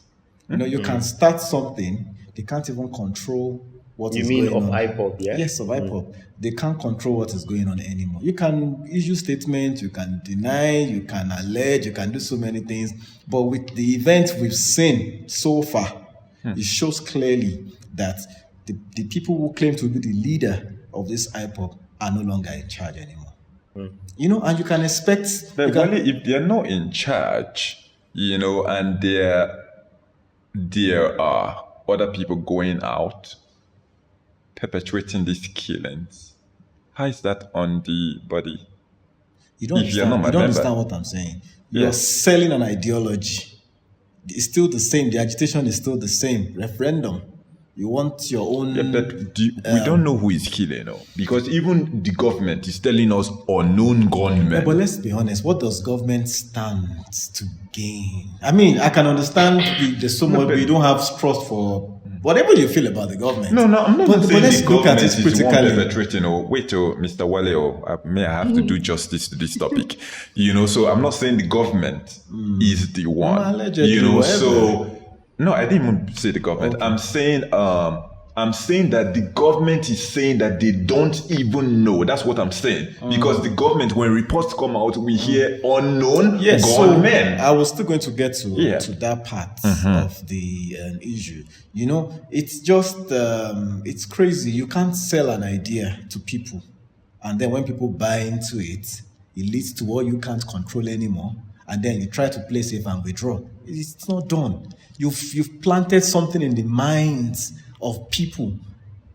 You know, you can start something, they can't even control what is going on. You mean of IPOB, yeah? Yes, of IPOB. They can't control what is going on anymore. You can issue statements, you can deny, you can allege, you can do so many things. But with the events we've seen so far, it shows clearly that the people who claim to be the leader of this IPOB are no longer in charge anymore. You know, and you can expect... But if they're not in charge, you know, and there are other people going out perpetrating these killings, how is that on the body? You don't understand what I'm saying. You're selling an ideology. It's still the same. The agitation is still the same. Referendum. You want your own... Yeah, but we don't know who is killing, no? Because even the government is telling us unknown gunmen. Yeah, but let's be honest. What does government stand to gain? I mean, I can understand there's so much, but you don't have trust for... Whatever you feel about the government. No, I'm not saying let's the look at government it is critically. one perpetrating. Wait, Mr. Wale, may I have to do justice to this topic? You know, so I'm not saying the government is the one. Allegedly, you know, whatever. so no, I didn't even say the government. Okay. I'm saying that the government is saying that they don't even know. That's what I'm saying. Because the government, when reports come out, we hear unknown gunmen. So I was still going to get to that part of the issue. You know, it's just, it's crazy. You can't sell an idea to people. And then when people buy into it, it leads to what you can't control anymore. And then you try to play safe and withdraw. It's not done. You've planted something in the minds of people,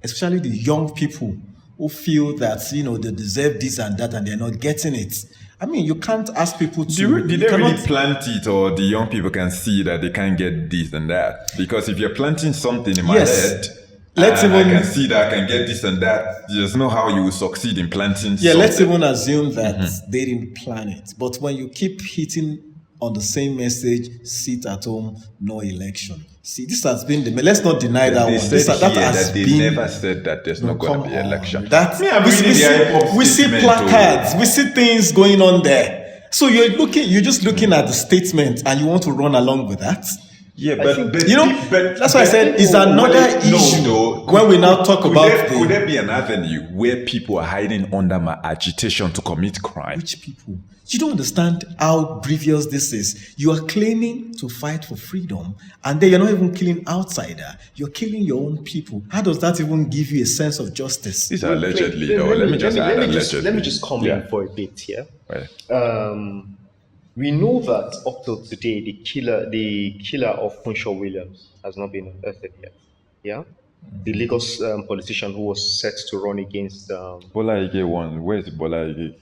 especially the young people who feel that, you know, they deserve this and that and they're not getting it. I mean, you can't ask people to... Did they really plant it, or the young people can see that they can't get this and that? Because if you're planting something in my head, I can see that I can get this and that, there's no how you will succeed in planting something. Let's even assume that they didn't plan it. But when you keep hitting on the same message, sit at home, no election. See, this has been let's not deny that one. They never said that there's not going to be election. We see placards, we see things going on there. So you're just looking at the statement and you want to run along with that. Yeah, but that's why I said it's another issue. When we now talk about could there be an avenue where people are hiding under my agitation to commit crime? Which people? You don't understand how grievous this is. You are claiming to fight for freedom, and then you're not even killing outsider. You're killing your own people. How does that even give you a sense of justice? These are allegedly, though. Let me just add allegedly. Let me just come in for a bit here. Right. We know that up till today, the killer of Funshaw Williams has not been unearthed yet. Yeah, the Lagos politician who was set to run against Bola Ige one. Where's Bola Ige?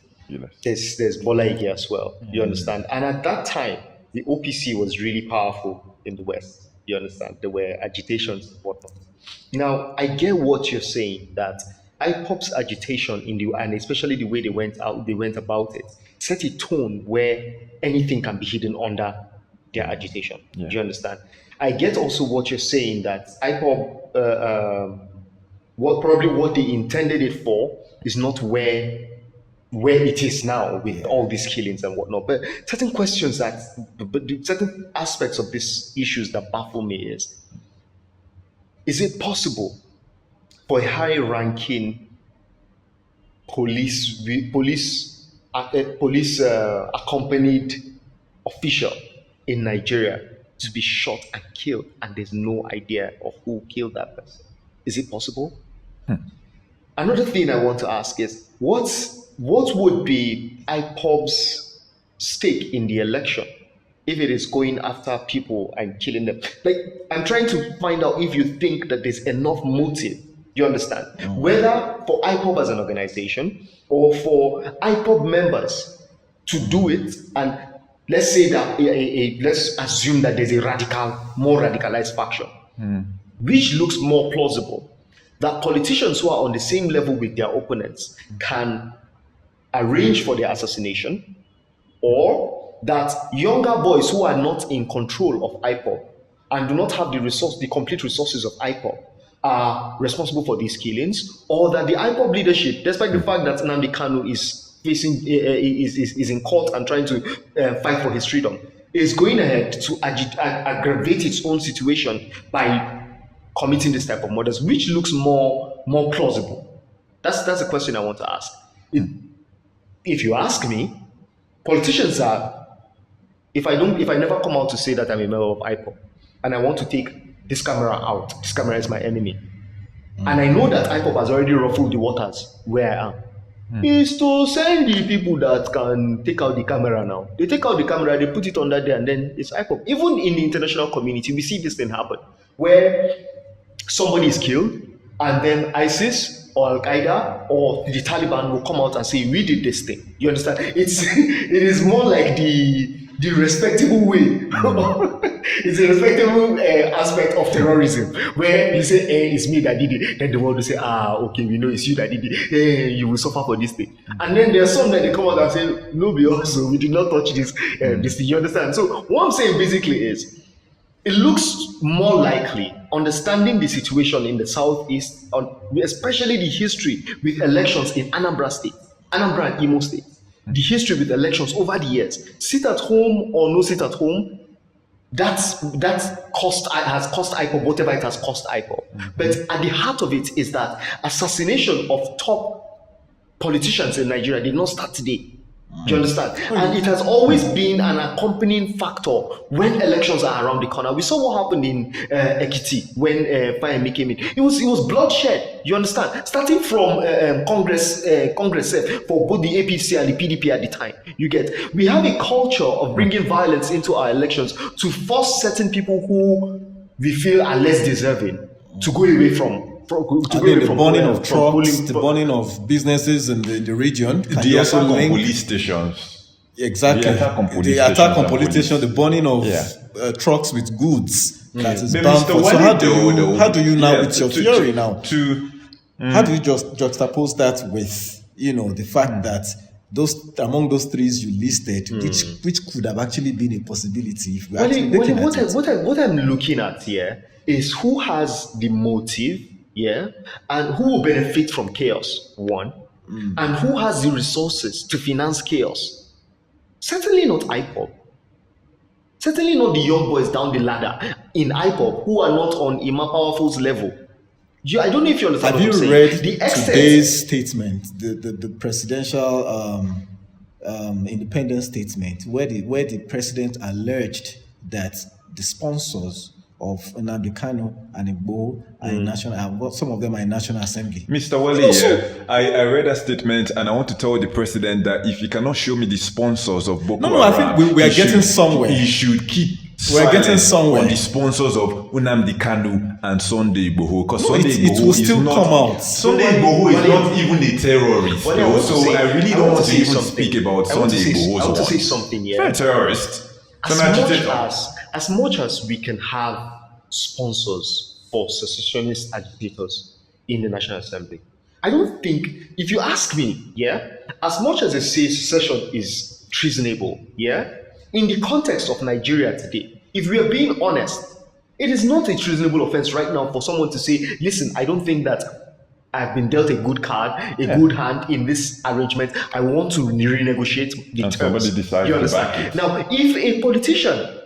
There's Bola Ige as well. You understand? And at that time, the OPC was really powerful in the West. You understand? There were agitations and whatnot. Now, I get what you're saying, that IPOB's agitation and especially the way they went about it, set a tone where anything can be hidden under their agitation. Do you understand? I get also what you're saying, that IPOB, what they intended it for is not where it is now with all these killings and whatnot. But certain questions certain aspects of these issues that baffle me is it possible for a high-ranking police accompanied official in Nigeria to be shot and killed, and there's no idea of who killed that person? Is it possible? Another thing I want to ask is, what would be IPOB's stake in the election if it is going after people and killing them? Like, I'm trying to find out if you think that there's enough motive. You understand? Whether for IPOB as an organization or for IPOB members to do it and let's say that let's assume that there's a more radicalized faction, which looks more plausible, that politicians who are on the same level with their opponents can arrange for their assassination, or that younger boys who are not in control of IPOB and do not have the complete resources of IPOB are responsible for these killings, or that the IPOB leadership, despite the fact that Nnamdi Kanu is facing is in court and trying to fight for his freedom, is going ahead to aggravate its own situation by committing this type of murders, which looks more plausible. That's the question I want to ask. If you ask me, politicians are. If I never come out to say that I'm a member of IPOB and I want to take this camera out, this camera is my enemy, and I know that IPOB has already ruffled the waters where I am, is to send the people that can take out the camera now. They take out the camera, they put it under there, and then it's IPOB. Even in the international community, we see this thing happen where somebody is killed, and then ISIS or Al Qaeda or the Taliban will come out and say, "We did this thing." You understand? It is more like the respectable way. It's a respectable aspect of terrorism, where you say, "Hey, it's me that did it." Then the world will say, "Ah, okay, we know it's you that did it. Hey, you will suffer for this thing." And then there's some that they come out and say, "No, we also, we did not touch this this thing." You understand? So what I'm saying basically is, it looks more likely, understanding the situation in the southeast, especially the history with elections in Anambra State, Anambra and Imo State, the history with elections over the years, sit at home or no sit at home, that has cost IPOB whatever it has cost IPOB. But at the heart of it is that assassination of top politicians in Nigeria did not start today. Do you understand? And it has always been an accompanying factor when elections are around the corner. We saw what happened in Ekiti when Fayemi came in. It was bloodshed. You understand? Starting from Congress for both the APC and the PDP at the time. You get? We have a culture of bringing violence into our elections to force certain people who we feel are less deserving to go away from. The burning of trucks, the burning of businesses in the region. The attack on police stations. Exactly. The attack on police stations, the burning of trucks with goods that is banned. So how do you now, with your theory now, how do you just juxtapose that with, the fact that among those three you listed, which could have actually been a possibility if we actually looking at it? What I'm looking at here is who has the motive, and who will benefit from chaos, one, and who has the resources to finance chaos. Certainly not IPOB. Certainly not the young boys down the ladder in IPOB who are not on Ima Powerful's level. I don't know if you understand what I'm saying. Have you read today's statement, the presidential independence statement, where the president alleged that the sponsors of Nnamdi Kanu and Igbo are in national, some of them are in National Assembly. Mr. Wale, I read a statement and I want to tell the president that if he cannot show me the sponsors of Boko Haram, I think we are getting somewhere. He should keep We're getting somewhere on the sponsors of Nnamdi Kanu and Sunday Igboho, because Sunday Igboho it will still come out. Sunday Igboho is not even a terrorist. So I really don't want to even speak about Sunday Igboho. I want to say something here. Not a terrorist. As much as we can have sponsors for secessionist agitators in the National Assembly, I don't think, if you ask me, as much as they say secession is treasonable, in the context of Nigeria today, if we are being honest, it is not a treasonable offense right now for someone to say, listen, I don't think that I've been dealt a good card, good hand in this arrangement. I want to renegotiate the terms. Somebody decides you understand? Now, if a politician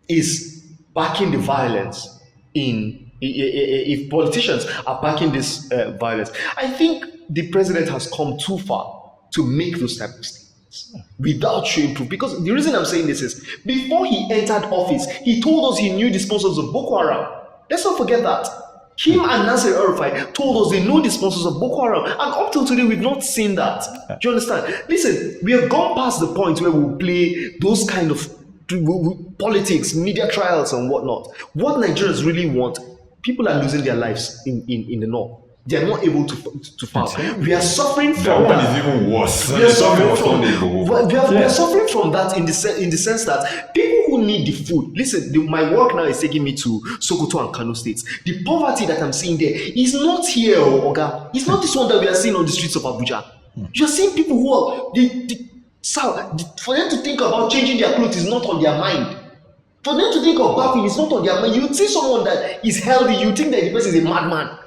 is backing the violence if politicians are backing this violence, I think the president has come too far to make those type of statements without showing proof. Because the reason I'm saying this is, before he entered office, he told us he knew the sponsors of Boko Haram. Let's not forget that. Him and Nasser El-Rufai told us they know the sponsors of Boko Haram, and up till today we've not seen that. Do you understand? Listen, we have gone past the point where we play those kind of politics, media trials and whatnot. What Nigerians really want, people are losing their lives in the north. They are not able to farm. We are suffering from That one that. is even worse. We are suffering from that in the sense that people who need the food. Listen, my work now is taking me to Sokoto and Kano states. The poverty that I'm seeing there is not here, Oga. It's not this one that we are seeing on the streets of Abuja. You're seeing people who are for them to think about changing their clothes is not on their mind. For them to think of bathing is not on their mind. You see someone that is healthy, you think that the person is a madman.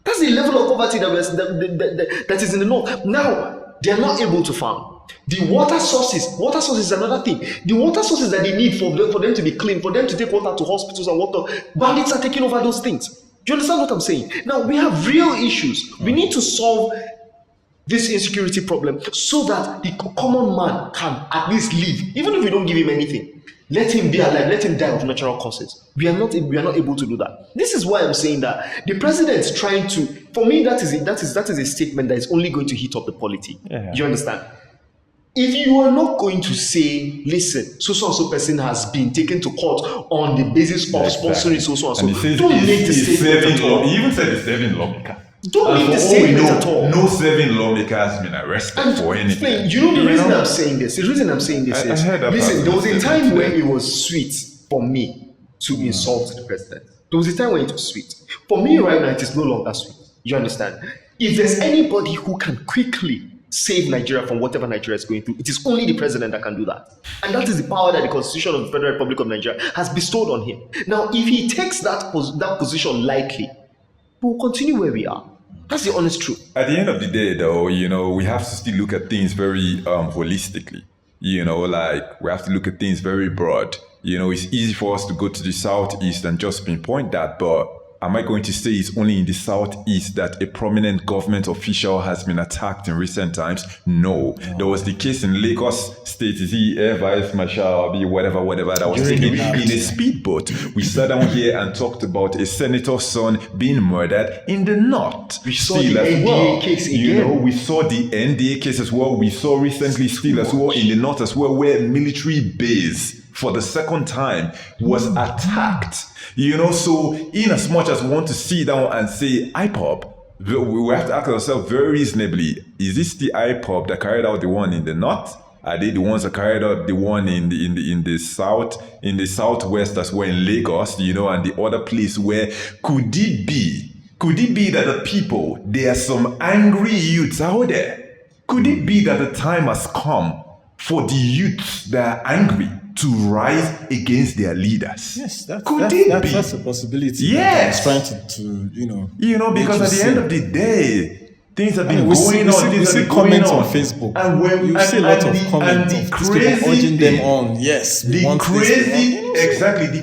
That's the level of poverty that is in the north. Now, they are not able to farm. The water sources is another thing. The water sources that they need for them to be clean, for them to take water to hospitals and water, bandits are taking over those things. Do you understand what I'm saying? Now, we have real issues. We need to solve this insecurity problem so that the common man can at least live, even if we don't give him anything. Let him be alive, let him die of natural causes. We are not able to do that. This is why I'm saying that the president is trying to, for me, that is a statement that is only going to heat up the polity. Yeah. You understand? If you are not going to say, listen, so person has been taken to court on the basis of sponsoring so, and he says don't make the statement at all. He even said he's serving lawmaker. Don't make the statement at all. No serving lawmaker has been arrested for anything. You know the reason I'm saying this? The reason I'm saying this is, listen, there was a time when it was sweet for me to insult the president. There was a time when it was sweet. For me right now, it is no longer sweet. You understand? If there's anybody who can quickly save Nigeria from whatever Nigeria is going through, it is only the president that can do that. And that is the power that the Constitution of the Federal Republic of Nigeria has bestowed on him. Now, if he takes that position lightly, we'll continue where we are. That's the honest truth. At the end of the day, though, we have to still look at things very holistically. We have to look at things very broad. It's easy for us to go to the southeast and just pinpoint that, but am I going to say it's only in the southeast that a prominent government official has been attacked in recent times? No. There was the case in Lagos State, is he Air Vice Marshal, whatever, that was taken in a speedboat. We sat down here and talked about a senator's son being murdered in the north. We saw the NDA case again. We saw the NDA case as well. We saw recently still as well in the north as well, where military base for the second time was attacked. So in as much as we want to sit down and say IPOB, we have to ask ourselves very reasonably, is this the IPOB that carried out the one in the north? Are they the ones that carried out the one in the south, in the southwest as well in Lagos, and the other place where could it be that the people, there are some angry youths out there? Could it be that the time has come for the youths that are angry to rise against their leaders? Yes, that's a possibility. Yes, trying to because at the end of the day, things have been going on. We see comments on Facebook, and you see a lot of comments of people urging them on. Yes, the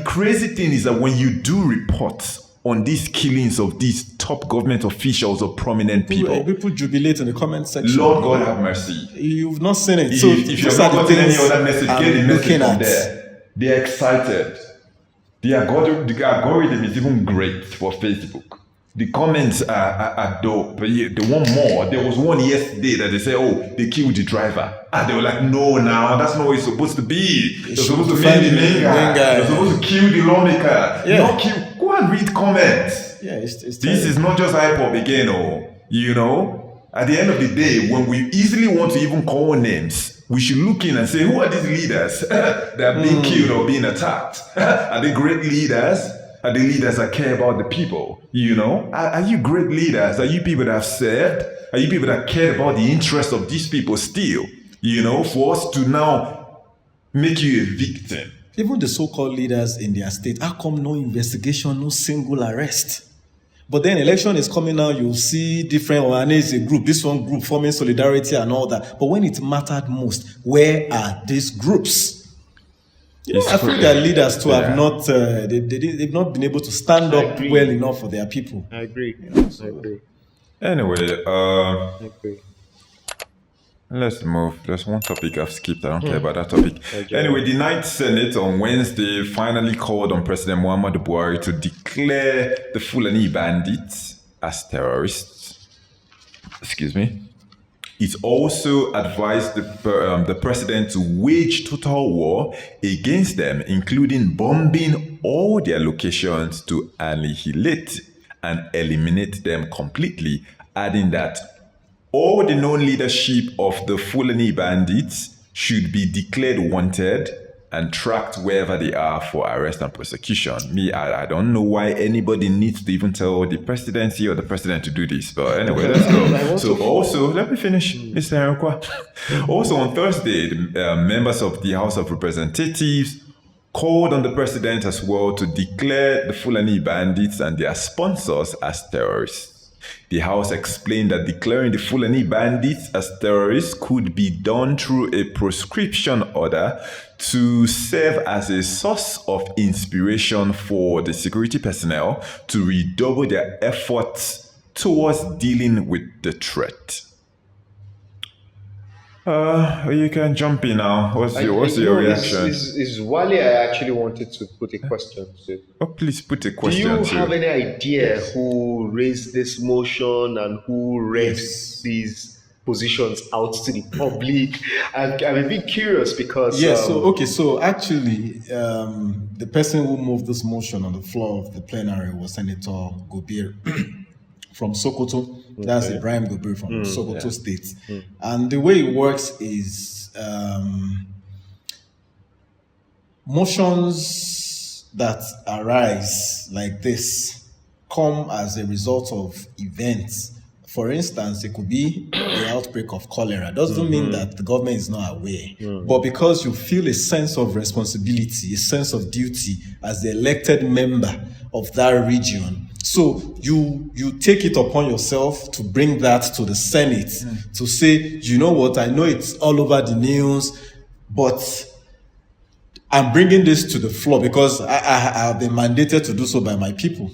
crazy thing is that when you do reports on these killings of these top government officials or prominent people jubilate in the comment section. Lord God have mercy. You've not seen it. So if you've not gotten any other message, get the message from there. They're excited. The algorithm is even great for Facebook. The comments are dope. They want more. There was one yesterday that they said, they killed the driver. And they were like, no, now that's not what it's supposed to be. They're supposed to find the main guy. They're supposed to kill the lawmaker. Yeah. Not kill. Go and read comments. Yeah, it's this is not just IPOB again, At the end of the day, when we easily want to even call names, we should look in and say, who are these leaders that are being killed or being attacked? Are they great leaders? Are they leaders that care about the people? Are you great leaders? Are you people that have served? Are you people that care about the interests of these people still? For us to now make you a victim. Even the so-called leaders in their state, how come no investigation, no single arrest? But then election is coming now, you'll see different, is a group, this one group forming solidarity and all that. But when it mattered most, where are these groups? I think their leaders too have not, they've not been able to stand up well enough for their people. I agree. I agree. Anyway, let's move. There's one topic I've skipped. I don't care about that topic. Anyway, the Ninth Senate on Wednesday finally called on President Muhammadu Buhari to declare the Fulani bandits as terrorists. Excuse me. It also advised the president to wage total war against them, including bombing all their locations to annihilate and eliminate them completely adding that all the known leadership of the Fulani bandits should be declared wanted and tracked wherever they are for arrest and prosecution. I don't know why anybody needs to even tell the presidency or the president to do this. But anyway, let's go. So also, let me finish, Mr. Henkwa. Also on Thursday, the members of the House of Representatives called on the president as well to declare the Fulani bandits and their sponsors as terrorists. The House explained that declaring the Fulani bandits as terrorists could be done through a proscription order to serve as a source of inspiration for the security personnel to redouble their efforts towards dealing with the threat. You can jump in now. What's your reaction? Is Wale I actually wanted to put a question to. Oh, please put a question. Do you have any idea who raised this motion and who read these positions out to the public? I'm a bit curious because... So actually, the person who moved this motion on the floor of the plenary was Senator Gobir from Sokoto. That's Ibrahim Gobir from Sokoto State. And the way it works is motions that arise like this come as a result of events. For instance, it could be the outbreak of cholera. Doesn't mean that the government is not aware. But because you feel a sense of responsibility, a sense of duty as the elected member of that region, so you take it upon yourself to bring that to the Senate to say, you know what, I know it's all over the news, but I'm bringing this to the floor because I have been mandated to do so by my people.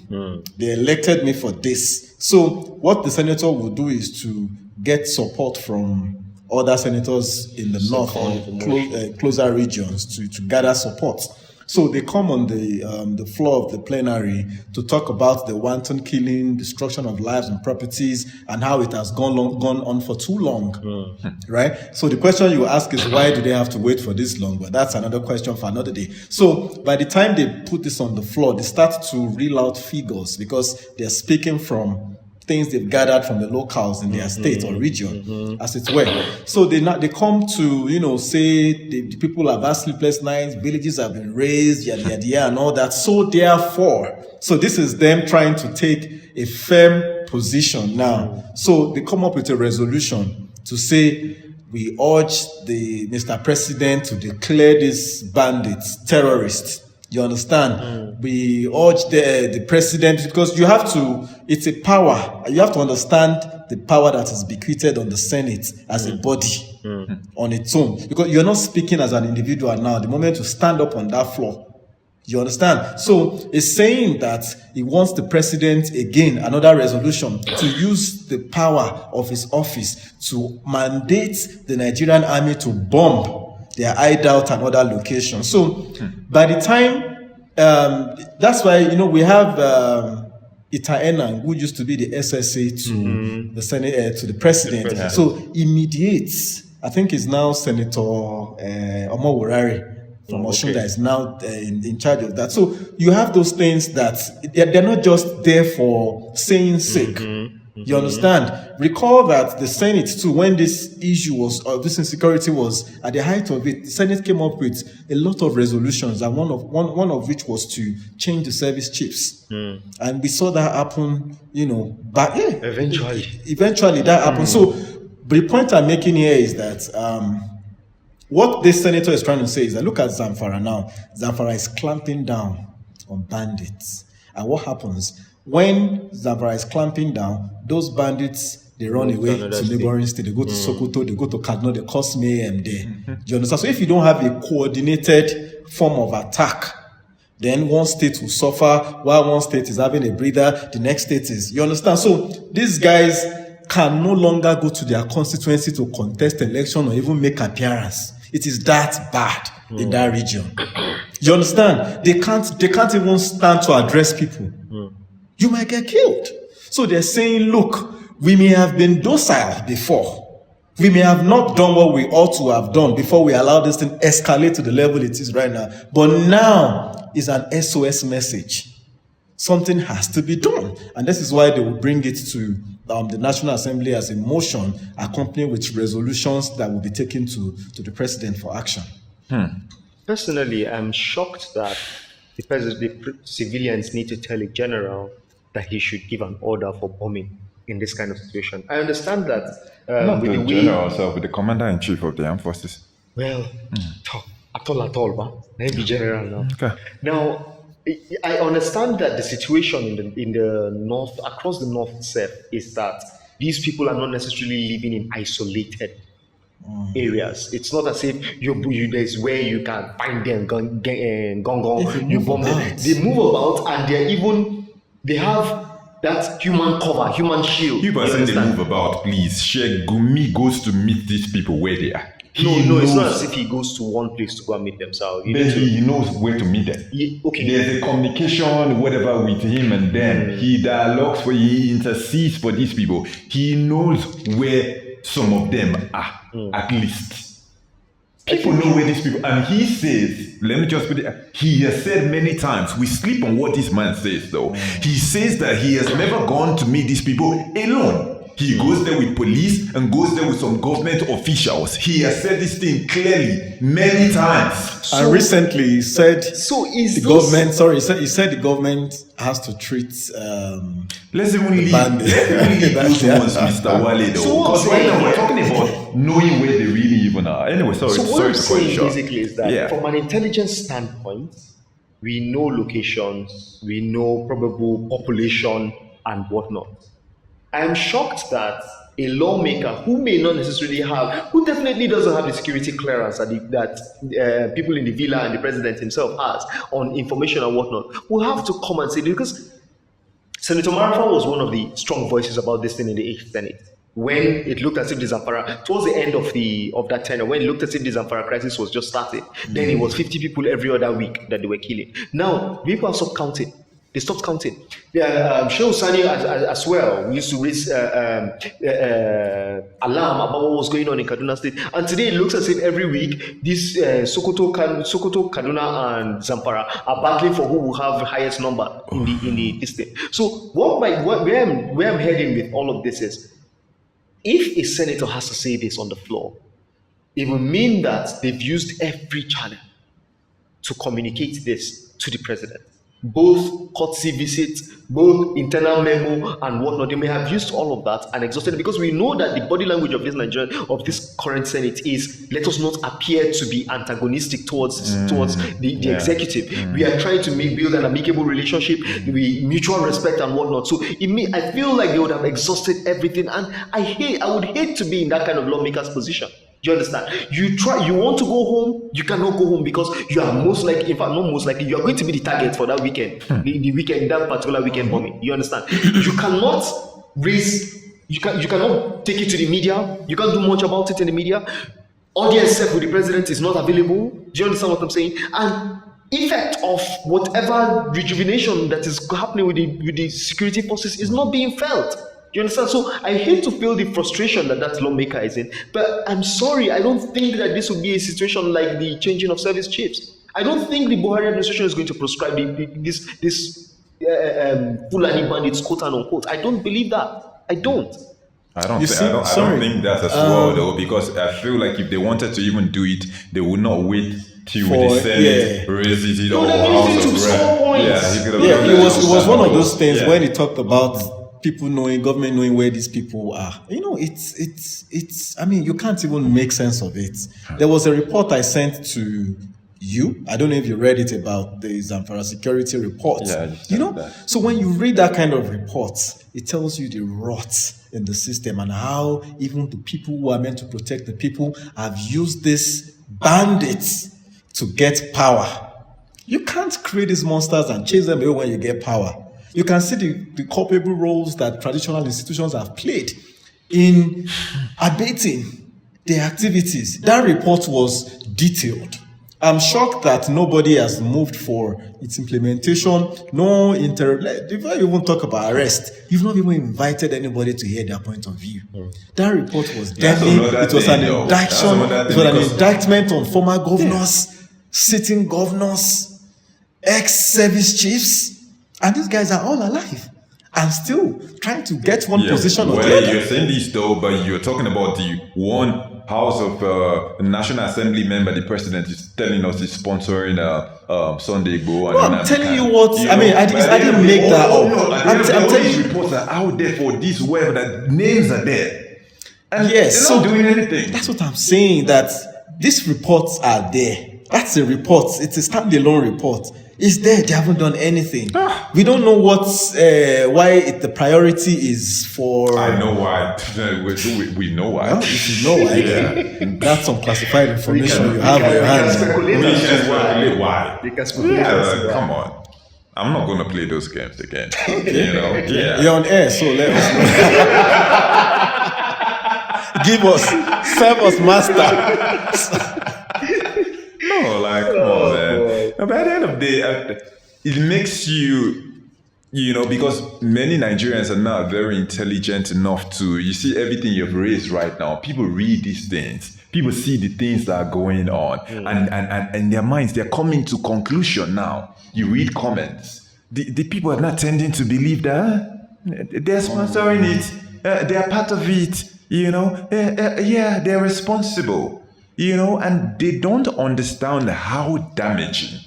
They elected me for this. So what the senator will do is to get support from other senators in the north or closer regions to gather support. So they come on the floor of the plenary to talk about the wanton killing, destruction of lives and properties, and how it has gone on for too long, right? So the question you ask is, why do they have to wait for this long? But that's another question for another day. So by the time they put this on the floor, they start to reel out figures because they're speaking from things they've gathered from the locals in their state or region, as it were. So they come to, say the people have had sleepless nights, villages have been razed, yada, yada, yada, and all that. So therefore, this is them trying to take a firm position now. So they come up with a resolution to say, we urge the Mr. President to declare these bandits terrorists. You understand? We urge the president, because you have to, it's a power. You have to understand the power that is bequeathed on the Senate as a body on its own. Because you're not speaking as an individual now. The moment you stand up on that floor, you understand? So it's saying that he wants the president, again, another resolution, to use the power of his office to mandate the Nigerian army to bomb their hideout and other locations. So by the time, that's why, we have Ita Enang, who used to be the SSA to the Senate, to the president. Yeah. So he mediates. I think he's now Senator Omo Wurari from Oshun that is now in charge of that. So you have those things that they're not just there for saying sake. You understand? Recall that the Senate too, when this issue was, or this insecurity was at the height of it, the Senate came up with a lot of resolutions, and one of which was to change the service chiefs. And we saw that happen, but eventually that happened. So the point I'm making here is that what this senator is trying to say is that, look at Zamfara now. Zamfara is clamping down on bandits. And what happens? When Zamfara is clamping down, those bandits, they run away to neighboring state. They go to Sokoto, they go to Kaduna, they cause mayhem there. Do you understand? So if you don't have a coordinated form of attack, then one state will suffer while one state is having a breather, the next state is, you understand? So these guys can no longer go to their constituency to contest election or even make appearance. It is that bad in that region. You understand? They can't even stand to address people. You might get killed. So they're saying, look, we may have been docile before. We may have not done what we ought to have done before we allow this thing escalate to the level it is right now. But now is an SOS message. Something has to be done. And this is why they will bring it to the National Assembly as a motion accompanied with resolutions that will be taken to the president for action. Personally, I'm shocked that the civilians need to tell a general that he should give an order for bombing in this kind of situation. I understand that Not with the the way, general itself, but the commander-in-chief of the armed forces. well, at all, but let me be general now. Okay. Now, I understand that the situation in the north, across the north south, is that these people are not necessarily living in isolated areas. It's not as if there's where you can find them, you bomb them. They move about, and they have that human cover, human shield. You person they move about, please. Sheikh Gumi goes to meet these people where they are. No, it's not as if he goes to one place to go and meet themselves. He knows where to meet them. Okay. There's a communication, whatever, with him and them. He dialogues for, he intercedes for these people. He knows where some of them are, at least. People know where these people, and he says, let me just put it, he has said many times, we sleep on what this man says though. He says that he has never gone to meet these people alone. He goes there with police and goes there with some government officials. He has said this thing clearly many times. And recently he said he said the government has to treat Let's even leave bandits. those ones, Mr. Wale, though. So Because right now we're talking about knowing where they really even are. Anyway, sorry So what to I'm cut saying you short. basically is that from an intelligence standpoint, we know locations, we know probable population and whatnot. I am shocked that a lawmaker who may not necessarily have, who definitely doesn't have the security clearance that people in the villa and the president himself has on information and whatnot, will have to come and say, because Senator Marafa was one of the strong voices about this thing in the 8th Senate. When it looked as if the Zamfara, towards the end of that tenure, when it looked as if the Zamfara crisis was just starting, then it was 50 people every other week that they were killing. Now, people are stopped counting. They stopped counting. Sheikh Sani as well, we used to raise alarm about what was going on in Kaduna State. And today it looks as if every week, this Sokoto, Kaduna, and Zamfara are battling for who will have the highest number in the district. So where I'm heading with all of this is, if a senator has to say this on the floor, it will mean that they've used every channel to communicate this to the president. Both courtesy visits, both internal memo and whatnot. They may have used all of that and exhausted it, because we know that the body language of this current Senate is, let us not appear to be antagonistic towards the executive. We are trying to build an amicable relationship, mutual respect and whatnot. So I feel like they would have exhausted everything, and I would hate to be in that kind of lawmaker's position. Do you understand? You want to go home, you cannot go home, because you are most likely, in fact, not most likely, you are going to be the target for that weekend, the weekend, that particular weekend bombing. You understand? You cannot you cannot take it to the media. You can't do much about it in the media. Audience set with the president is not available. Do you understand what I'm saying? And effect of whatever rejuvenation that is happening with the security forces is not being felt. You understand? So I hate to feel the frustration that lawmaker is in, but I'm sorry, I don't think that this would be a situation like the changing of service chiefs. I don't think the Buhari administration is going to prescribe this Fulani bandits, quote and unquote. I don't believe that. I don't. I don't think that as well, though, because I feel like if they wanted to even do it, they would not wait till the Senate raises it all. It was one of those things when he talked about government knowing where these people are. It's I mean, you can't even make sense of it. There was a report I sent to you. I don't know if you read it, about the Zamfara security report. So when you read that kind of report, it tells you the rot in the system and how even the people who are meant to protect the people have used these bandits to get power. You can't create these monsters and chase them away when you get power. You can see the culpable roles that traditional institutions have played in abating their activities. That report was detailed. I'm shocked that nobody has moved for its implementation. Before you even talk about arrest, you've not even invited anybody to hear their point of view. That report was deadly. It was an indictment. It was an indictment on former governors, sitting governors, ex-service chiefs. And these guys are all alive. and still trying to get one position or the well, other. you're saying this though, but you're talking about the one House of National Assembly member, the president is telling us he's sponsoring Sunday Igboho. No, I'm telling you what. I mean, I didn't make that up. I'm telling you, reports are out there for this web that names are there, and yes, they're not doing anything. That's what I'm saying. That these reports are there. That's a report. It's a standalone report. It's there. They haven't done anything. We don't know why the priority is for. I know why. We know why. Well, if you know why, that's some classified information you have on your hands. Why? Because come on. I'm not going to play those games again. You know? Yeah. You're on air, so let us know. Serve us, master. No, like, come on, man. But at the end of the day, it makes you, because many Nigerians are not very intelligent enough to, you see everything you've raised right now. People read these things. People see the things that are going on. And in their minds, they're coming to conclusion now. You read comments. The people are not tending to believe that they're sponsoring it. They're part of it. They're responsible. And they don't understand how damaging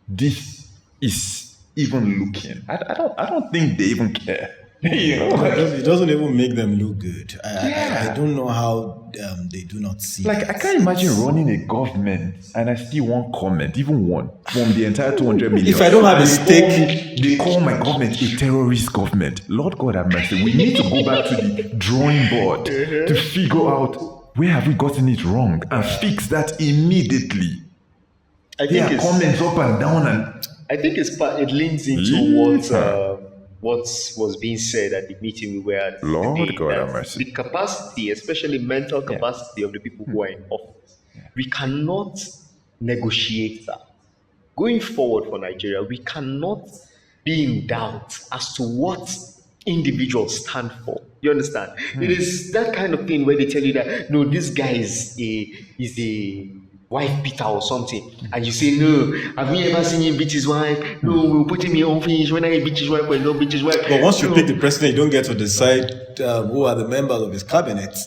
this is even looking. I don't think they even care. It doesn't even make them look good. I don't know how they do not see. Like, I can't imagine running a government and I still one comment, even one, from the entire 200 million. If I don't have a stake, they call my government a terrorist government. Lord God have mercy. We need to go back to the drawing board to figure out where have we gotten it wrong and fix that immediately. I think it's comments up and down, and I think it leans into what was being said at the meeting we were at. Lord God have mercy. The capacity, especially mental capacity of the people who are in office, we cannot negotiate that. Going forward for Nigeria, we cannot be in doubt as to what individuals stand for. You understand? It is that kind of thing where they tell you that, no, this guy is a wife beater or something, and you say, no, have you ever seen him beat his wife? No, we'll put him in office when I beat his wife or don't beat his wife. But once you pick the president, you don't get to decide who are the members of his cabinet.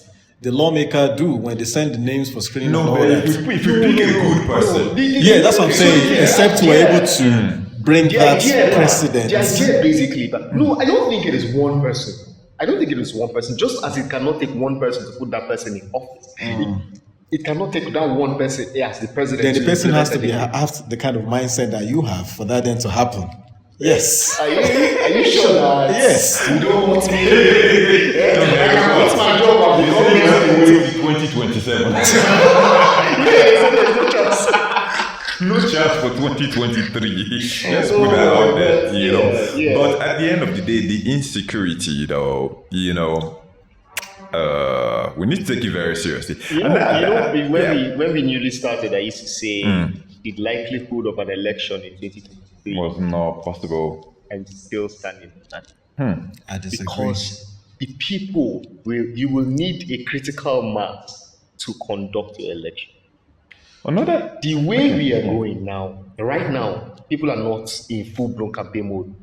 The lawmaker do when they send the names for screening. No, but if you pick a good person, that's what I'm saying. Except we're able to bring that precedent. The idea basically, but no, I don't think it is one person. I don't think it is one person. Just as it cannot take one person to put that person in office, it cannot take that one person as the president. Then the person has to have the kind of mindset that you have for that then to happen. Yes. Are you sure that? Yes. You don't want me. What's my job? I'm 2027. No chance for 2023. Let's put that out there, But at the end of the day, the insecurity, though, we need to take it very seriously. When we newly started, I used to say the likelihood of an election in 2023 was not possible. I'm still standing on that. I disagree. Because the people you will need a critical mass to conduct your election. The way we are going now, right now, people are not in full-blown campaign mode.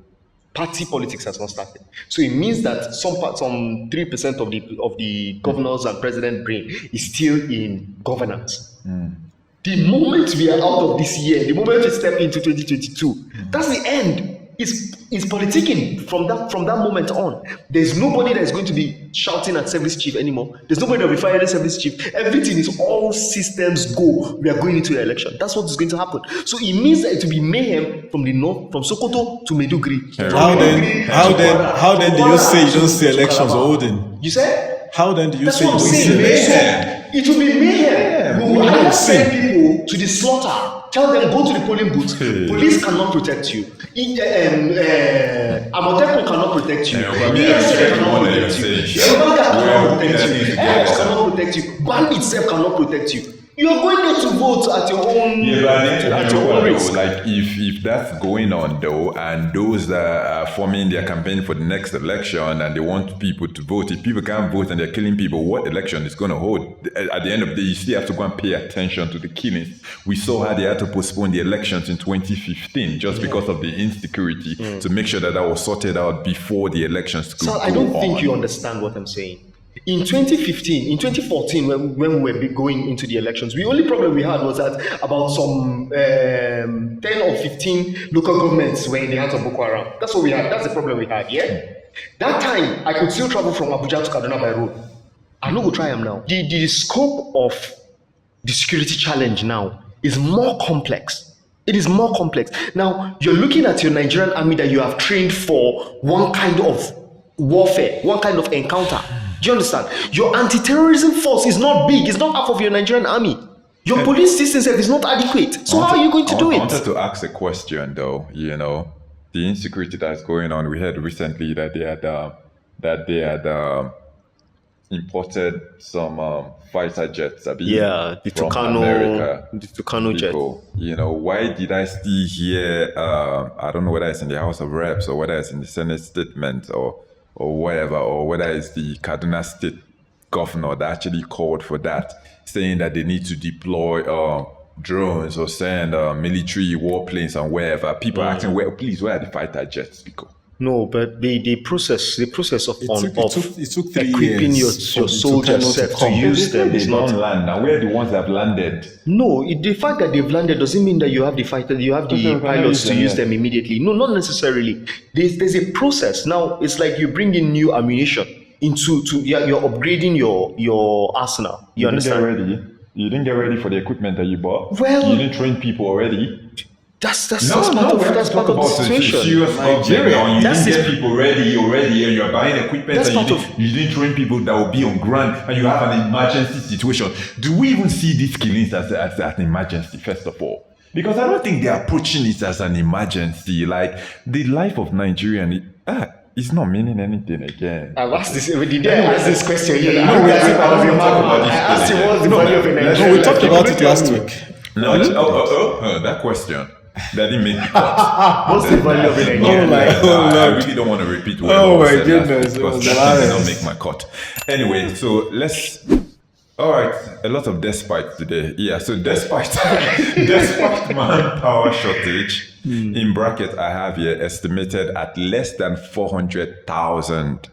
Party politics has not started. So it means that some 3% of the governors and president brain is still in governance. The moment we are out of this year, the moment we step into 2022, that's the end. It's politicking from that moment on. There's nobody that is going to be shouting at service chief anymore. There's nobody that will be firing service chief. Everything is all systems go. We are going into the election. That's what is going to happen. So it means that it will be mayhem from the north, from Sokoto to Maiduguri. How then do you say you don't see elections holding? You say? How then do you That's say you what I'm don't see saying. elections? It will be mayhem. We will have to send people to the slaughter. Tell them, go to the polling booth. Police cannot protect you. Amotekun cannot protect you. ESL cannot protect you. Everybody cannot protect you. X cannot protect you. Bandits itself cannot protect you. You're going there to vote at your own. Yeah, but at your own risk. like if that's going on though, and those that are forming their campaign for the next election, and they want people to vote, if people can't vote and they're killing people, what election is going to hold? At the end of the day, you still have to go and pay attention to the killings. We saw how they had to postpone the elections in 2015 just because of the insecurity to make sure that was sorted out before the elections could So I don't think you understand what I'm saying. In 2015, in 2014, when we were going into the elections, the only problem we had was that about some 10 or 15 local governments were in the hands of Boko Haram. That's what we had. That's the problem we had, yeah? That time, I could still travel from Abuja to Kaduna by road. I'm not going to try them now. The scope of the security challenge now is more complex. It is more complex. Now, you're looking at your Nigerian army that you have trained for one kind of warfare, one kind of encounter. Do you understand? Your anti-terrorism force is not big. It's not half of your Nigerian army. Your police system is not adequate. So how are you going to do it? I wanted to ask a question though. You know, the insecurity that's going on. We heard recently that they had imported some fighter jets. The from Tucano jet. You know, why did I still hear? I don't know whether it's in the House of Reps or whether it's in the Senate statement or whatever, or whether it's the Kaduna State governor that actually called for that, saying that they need to deploy drones or send military warplanes and wherever. People are asking, well, please, where are the fighter jets? Because no, but the process of it took 3 equipping years your soldiers to use them is not land. Now, where are the ones that have landed? No, the fact that they've landed doesn't mean that you have the pilots to use them immediately. No, not necessarily. There's a process. Now, it's like you bring in new ammunition you're upgrading your arsenal. You understand? You didn't get ready for the equipment that you bought. Well, you didn't train people already. That's part of the situation. Nigeria, you didn't get people ready already, and you're buying equipment and you didn't train people that will be on ground, and you have an emergency situation. Do we even see these killings as an emergency, first of all? Because I don't think they're approaching it as an emergency. Like, the life of Nigerian, it's not meaning anything again. I've asked this. Did I ask this question? I asked you what's the value of a Nigerian. We talked about it last week. No, that question. That didn't make me cut. What's the value of a Nigerian? I really don't want to repeat what I said goodness, because that did not make my cut. Anyway, so let's. All right, a lot of despite today. Yeah, so despite manpower shortage, in bracket I have here estimated at less than 400,000.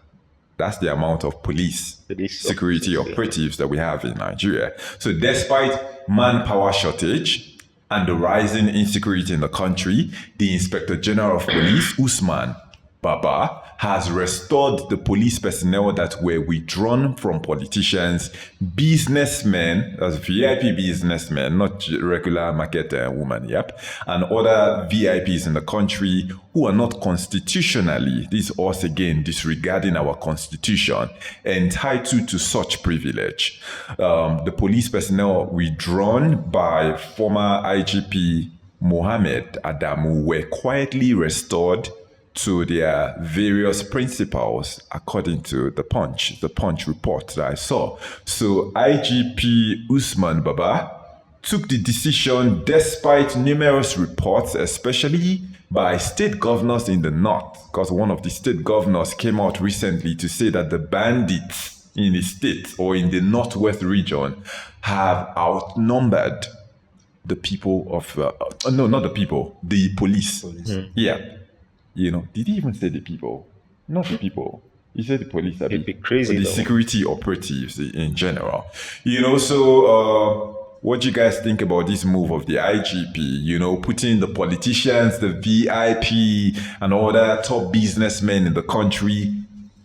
That's the amount of police security operatives that we have in Nigeria. So despite manpower shortage and the rising insecurity in the country, the Inspector General of Police, Usman Baba, has restored the police personnel that were withdrawn from politicians, businessmen, that's VIP businessmen, not regular market woman, and other VIPs in the country who are not constitutionally, this is us again disregarding our constitution, entitled to such privilege. The police personnel withdrawn by former IGP Mohammed Adamu were quietly restored to their various principals, according to the Punch report that I saw. So IGP Usman Baba took the decision despite numerous reports, especially by state governors in the north, because one of the state governors came out recently to say that the bandits in the state or in the northwest region have outnumbered the people of, no, not the people, the police. Yeah. You know, did he even say the people? Not the people. He said the police. It'd be crazy, the though. Security operatives in general. You know, so what do you guys think about this move of the IGP? You know, putting the politicians, the VIP, and all that top businessmen in the country,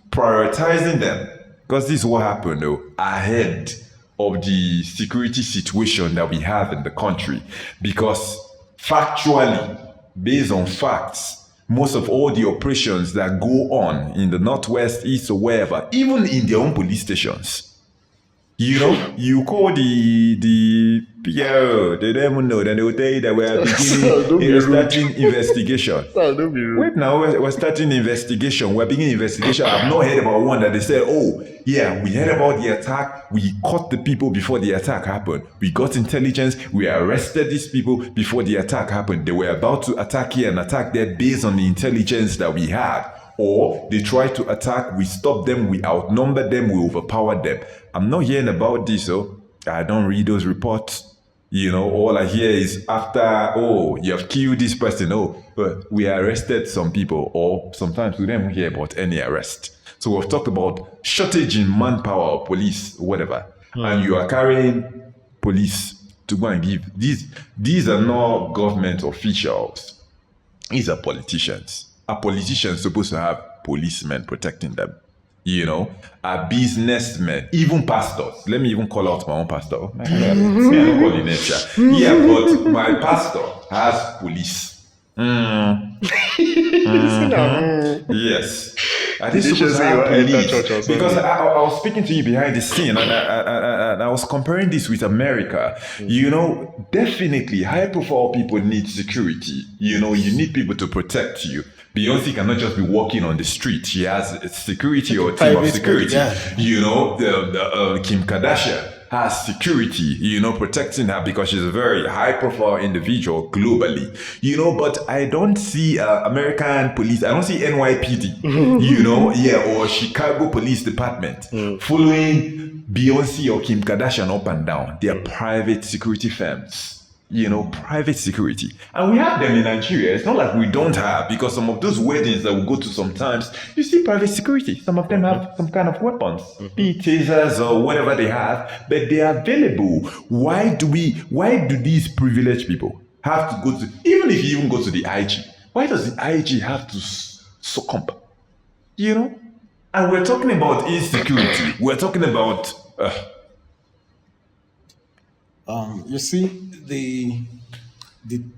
prioritizing them. Because this is what happened, though, ahead of the security situation that we have in the country. Because factually, based on facts, most of all the operations that go on in the northwest, east, or wherever, even in their own police stations, You know, you call the PRO, they don't even know, then they will tell you that we are starting investigation. Don't be rude. Wait now, we're starting investigation. We're beginning investigation. I've not heard about one that they said, oh, yeah, we heard about the attack. We caught the people before the attack happened. We got intelligence. We arrested these people before the attack happened. They were about to attack here and attack there based on the intelligence that we had. Or they tried to attack, we stopped them, we outnumbered them, we overpowered them. I'm not hearing about this, so I don't read those reports. You know, all I hear is after, oh, you have killed this person, oh, but we arrested some people, or sometimes we don't hear about any arrest. So we've talked about shortage in manpower, police, whatever. And you are carrying police to go and give. These are not government officials. These are politicians. A politician is supposed to have policemen protecting them, you know, a businessmen, even pastors. Let me even call out my own pastor. I don't call him nature. Yeah, but my pastor has police. Yes. I think supposed to have police. Because I was speaking to you behind the scene and I was comparing this with America. You know, definitely high profile people need security. You know, you need people to protect you. Beyonce cannot just be walking on the street. She has security or a team of security. You know, the Kim Kardashian has security, you know, protecting her because she's a very high-profile individual globally. You know, but I don't see American police. I don't see NYPD, you know, or Chicago Police Department following Beyonce or Kim Kardashian up and down. They are private security firms. You know, private security. And we have them in Nigeria. It's not like we don't have, because some of those weddings that we go to sometimes, you see private security. Some of them have some kind of weapons, be it tasers or whatever they have, but they are available. Why do these privileged people have to go to, even if you even go to the IG, why does the IG have to succumb? You know? And we're talking about insecurity. We're talking about... you see,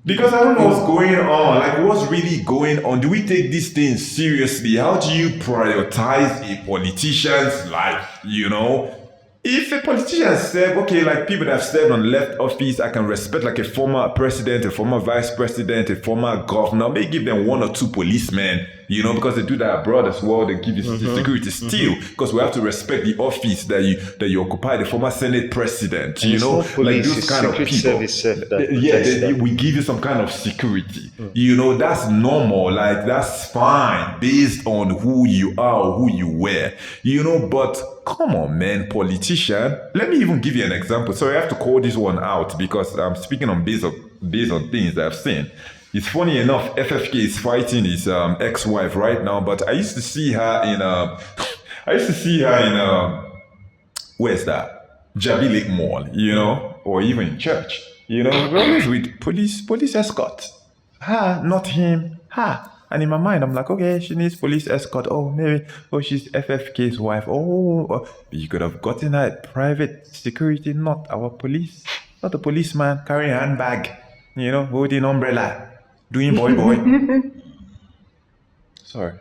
because I don't know what's going on. Like, what's really going on? Do we take these things seriously? How do you prioritize a politician's life? You know, if a politician said, okay, like people that have served on left office, I can respect like a former president, a former vice president, a former governor, maybe give them 1 or 2 policemen, you know, because they do that abroad as well. They give you security still, because we have to respect the office that you occupy, the former Senate president, and you know, police, like those kind of people. We give you some kind of security. You know, that's normal. Like, that's fine based on who you are or who you were, you know, but come on, man, politician. Let me even give you an example. Sorry, I have to call this one out because I'm speaking on based on things that I've seen. It's funny enough, FFK is fighting his ex-wife right now, but I used to see her in where's that? Jabi Lake Mall, you know, or even in church. You know, we're always with police escort. Her, not him, her. And in my mind, I'm like, okay, she needs police escort. Oh, maybe, she's FFK's wife. Oh, you could have gotten her at private security, not our police. Not a policeman carrying a handbag, you know, holding umbrella, doing boy. Sorry.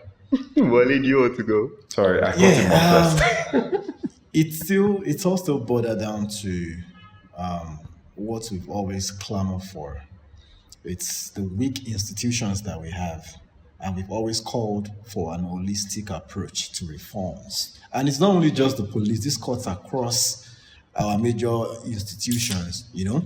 Wale, do you want to go? Sorry, I got him off first. It's also boiled down to what we've always clamored for. It's the weak institutions that we have. And we've always called for an holistic approach to reforms. And it's not only just the police, this cuts across our major institutions, you know.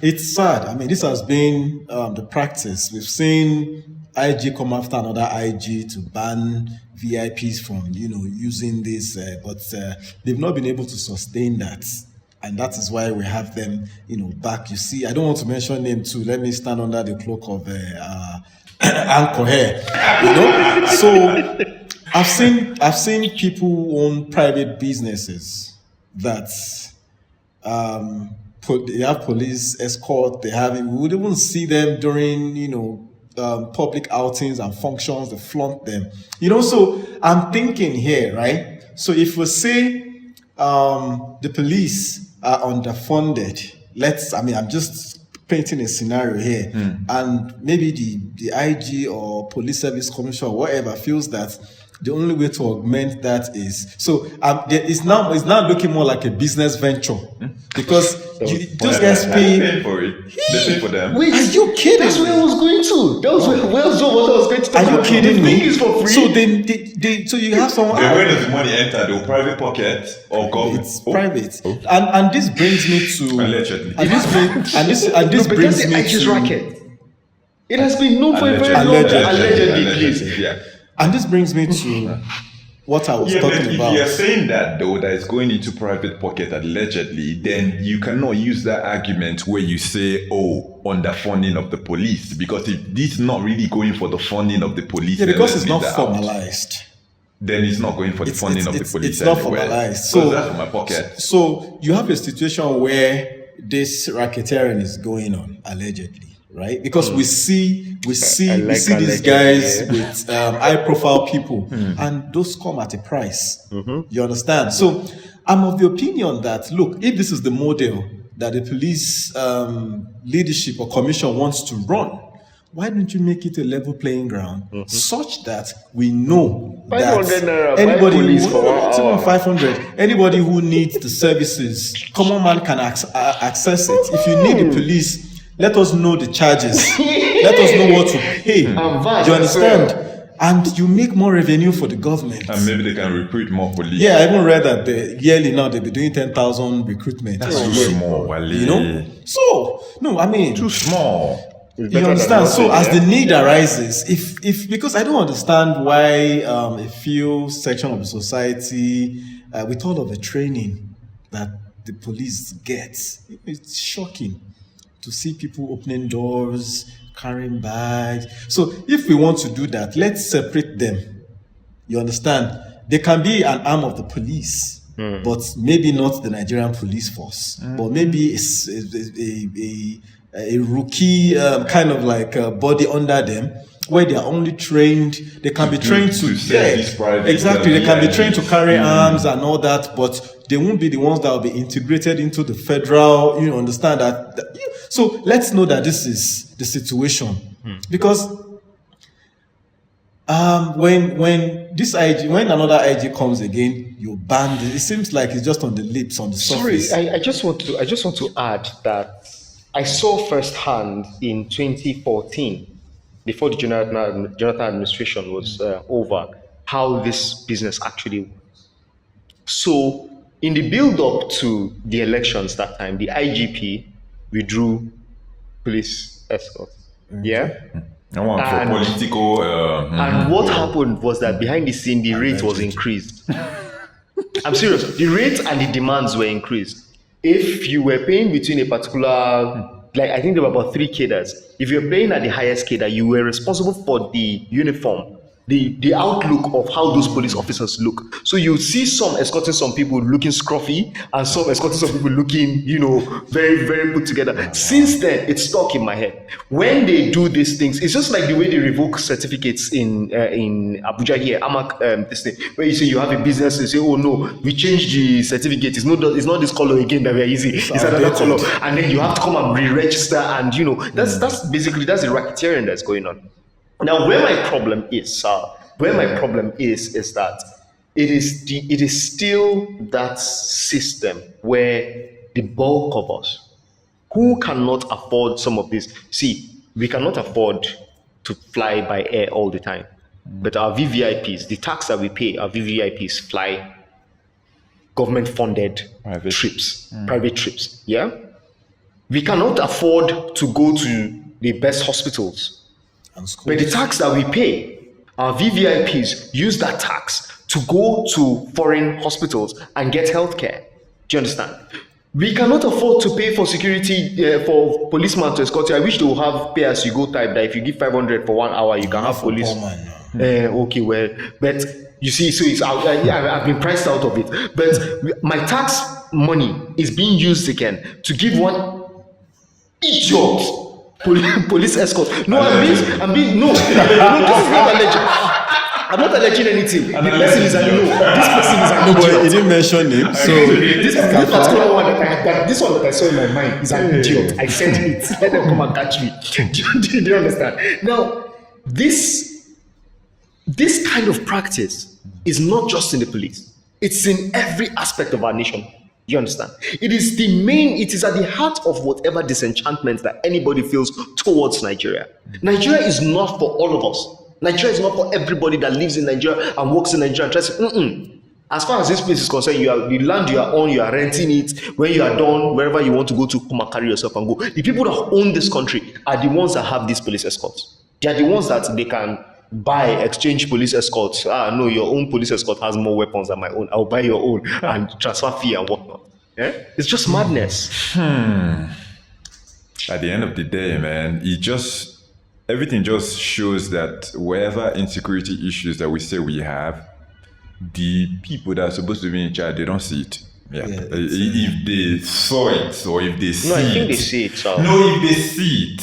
It's sad. I mean, this has been the practice. We've seen IG come after another IG to ban VIPs from, you know, using this, but they've not been able to sustain that. And that is why we have them, you know, back. You see, I don't want to mention name too. Let me stand under the cloak of alcohol here, you know. So I've seen people who own private businesses that they have police escort. They have. We would even see them during, you know, public outings and functions. They flaunt them, you know. So I'm thinking here, right? So if we say the police are underfunded, I'm just painting a scenario here, and maybe the IG or police service commission or whatever feels that the only way to augment that is it's now looking more like a business venture because those guys pay for it. They pay for them. Wait, are you kidding? That's where I was going to. That was what I was going to talk Are you about. kidding me? Is for free. So you have someone. Where does the money enter? The private pocket or government? It's private, and this brings me to allegedly. And this but brings that's the me IG's to racket. It has been known for a very long time. Allegedly, please. Yeah. And this brings me to what I was But talking if about. you're saying that though, that it's going into private pocket allegedly, then you cannot use that argument where you say, underfunding of the police, because if this is not really going for the funding of the police, because it's not formalized. Then it's not going for the funding of the police. It's not formalized. So that's from my pocket. So you have a situation where this racketeering is going on allegedly. Right, because we see these guys with high-profile people, and those come at a price. You understand? So I'm of the opinion that look, if this is the model that the police leadership or commission wants to run, why don't you make it a level playing ground such that we know that anybody who, 500, anybody who needs the services, common man can access it. If you need the police, let us know the charges. Let us know what to pay. Do you understand? And you make more revenue for the government. And maybe they can recruit more police. Yeah, I even read that yearly now they'll be doing 10,000 recruitment. That's too small, Wale. You know? So, no, I mean... Too small. You understand? So as the need arises, if because I don't understand why a few section of the society, with all of the training that the police gets, it's shocking to see people opening doors, carrying bags. So if we want to do that, let's separate them. You understand? They can be an arm of the police, but maybe not the Nigerian police force. But maybe it's a rookie kind of like body under them, where they are only trained. They can be trained to exactly. They can be trained to carry arms and all that, but they won't be the ones that will be integrated into the federal. You understand that? So let's know that this is the situation, because when another IG comes again, you ban it. It seems like it's just on the lips, on the surface. Sorry, I just want to add that I saw firsthand in 2014, before the Jonathan administration was over, how this business actually works. So in the build-up to the elections that time, the IGP withdrew police escort. Yeah? I want for political... and what happened was that behind the scene, the rate was increased. I'm serious. The rate and the demands were increased. If you were paying between a particular, like I think there were about 3 cadres. If you're paying at the highest cadre, you were responsible for the uniform, the outlook of how those police officers look. So you see some escorting some people looking scruffy and some escorting some people looking, very, very put together. Since then, it's stuck in my head. When they do these things, it's just like the way they revoke certificates in Abuja here, AMAC, this thing, where you say you have a business and say, oh no, we changed the certificate. It's not this color again that we are using. It's another color. And then you have to come and re-register, and that's the racketeering that's going on. Now, where my problem is that it is still that system where the bulk of us who cannot afford some of this. See, we cannot afford to fly by air all the time, but our VVIPs, the tax that we pay, our VVIPs fly government-funded private trips. Yeah, we cannot afford to go to the best hospitals. But the tax that we pay, our VVIPs use that tax to go to foreign hospitals and get healthcare. Do you understand? We cannot afford to pay for security for policemen to escort you. I wish they would have pay-as-you-go type that if you give 500 for 1 hour, you can have police. Okay, well, but you see, so it's out. I've been priced out of it. But my tax money is being used again to give one idiot police escort. No, this is not alleged. I'm not alleging anything. The person is I know. This person is an idiot. He didn't mention him. So this particular one this one that I saw in my mind is an idiot. I sent it. Let them come and catch me. Do you understand? Now, this this kind of practice is not just in the police. It's in every aspect of our nation. You understand? It is at the heart of whatever disenchantment that anybody feels towards Nigeria. Nigeria is not for all of us. Nigeria is not for everybody that lives in Nigeria and works in Nigeria and tries to. As far as this place is concerned, the land you are on, you are renting it. When you are done, wherever you want to go to, come and carry yourself and go. The people that own this country are the ones that have these police escorts. They are the ones that they can buy, exchange police escorts. No, your own police escort has more weapons than my own. I'll buy your own and transfer fee and whatnot. Yeah? It's just madness. At the end of the day, man, everything just shows that wherever insecurity issues that we say we have, the people that are supposed to be in charge, they don't see it. Yeah. If they saw it or if they see it. No, I think they see it. No, if they see it.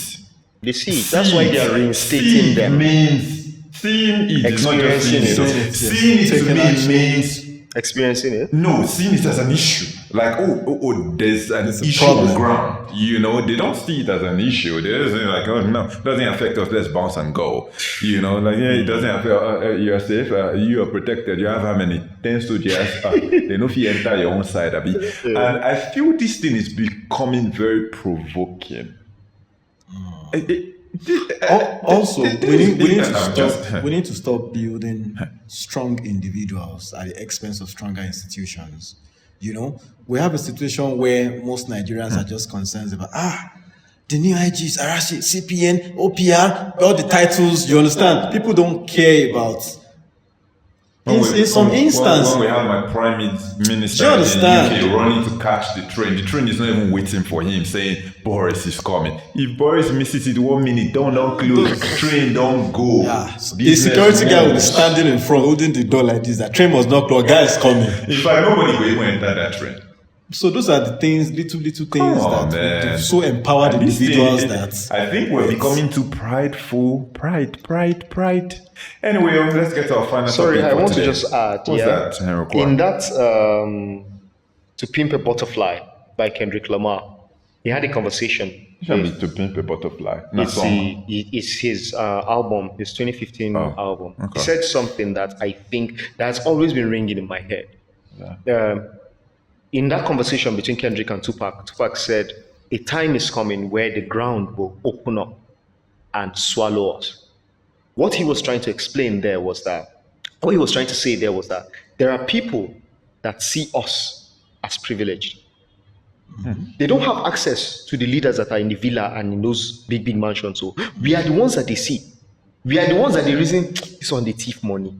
They see it. That's why they are reinstating them. Seeing it is not just seeing it. Seeing it to me means experiencing it. No, seeing it as an issue. Like, there's an issue on the ground. They don't see it as an issue. They're just like, no, it doesn't affect us. Let's bounce and go. It doesn't affect. You are safe. You are protected. You have how many 10 soldiers? They know if you enter your own side, Abi. And I feel this thing is becoming very provoking. Also, we need to stop building strong individuals at the expense of stronger institutions. We have a situation where most Nigerians are just concerned about the new IGs, Arashi, CPN, OPR, all the titles. You understand? People don't care about. In some instance, when we have my prime minister in the UK running to catch the train is not even waiting for him, saying Boris is coming. If Boris misses it 1 minute, don't close, train don't go. Yeah. The security guy will be standing in front, holding the door like this. That train must not close. Guy is coming. In fact, nobody will even enter that train. So those are the things, little things that so empowered individuals that I think we're becoming too prideful. Pride. Anyway, let's get to our final topic. Sorry, I want to just add. What's that? In that To Pimp a Butterfly by Kendrick Lamar, he had a conversation. To Pimp a Butterfly. It's his album, his 2015 album. Okay. He said something that I think that's always been ringing in my head. Yeah. In that conversation between Kendrick and Tupac said, a time is coming where the ground will open up and swallow us. What he was trying to explain there was that, what he was trying to say there was that there are people that see us as privileged. Mm-hmm. They don't have access to the leaders that are in the villa and in those big mansions. So we are the ones that they see. We are the ones that the reason it's on the thief money.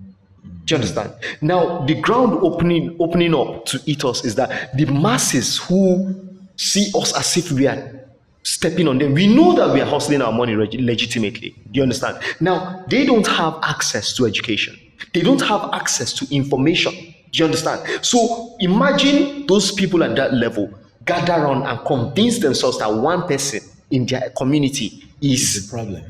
Do you understand? Now, the ground opening up to eat us is that the masses who see us as if we are stepping on them, we know that we are hustling our money legitimately. Do you understand? Now, they don't have access to education. They don't have access to information. Do you understand? So imagine those people at that level gather around and convince themselves that one person in their community is the problem.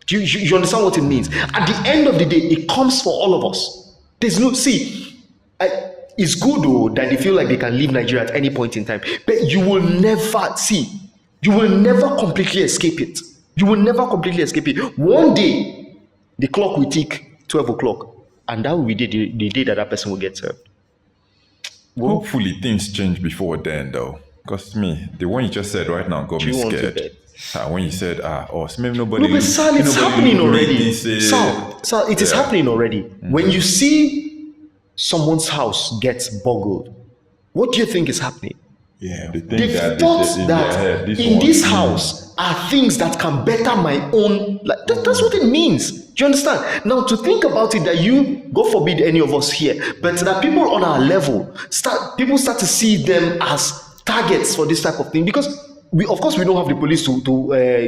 You understand what it means? At the end of the day, it comes for all of us. There's no, it's good though that they feel like they can leave Nigeria at any point in time, but you will never completely escape it. You will never completely escape it. One day, the clock will tick 12 o'clock, and that will be the day that person will get served. Hopefully, things change before then, though. Because the one you just said right now got me scared. When you said, maybe nobody... No, but Sal, it's happening already. Sal, it is happening already. Mm-hmm. When you see someone's house gets burgled, what do you think is happening? Yeah, they thought that in this house are things that can better my own... That's what it means. Do you understand? Now, to think about it, that you, God forbid any of us here, but that people on our level, people start to see them as targets for this type of thing, because we don't have the police to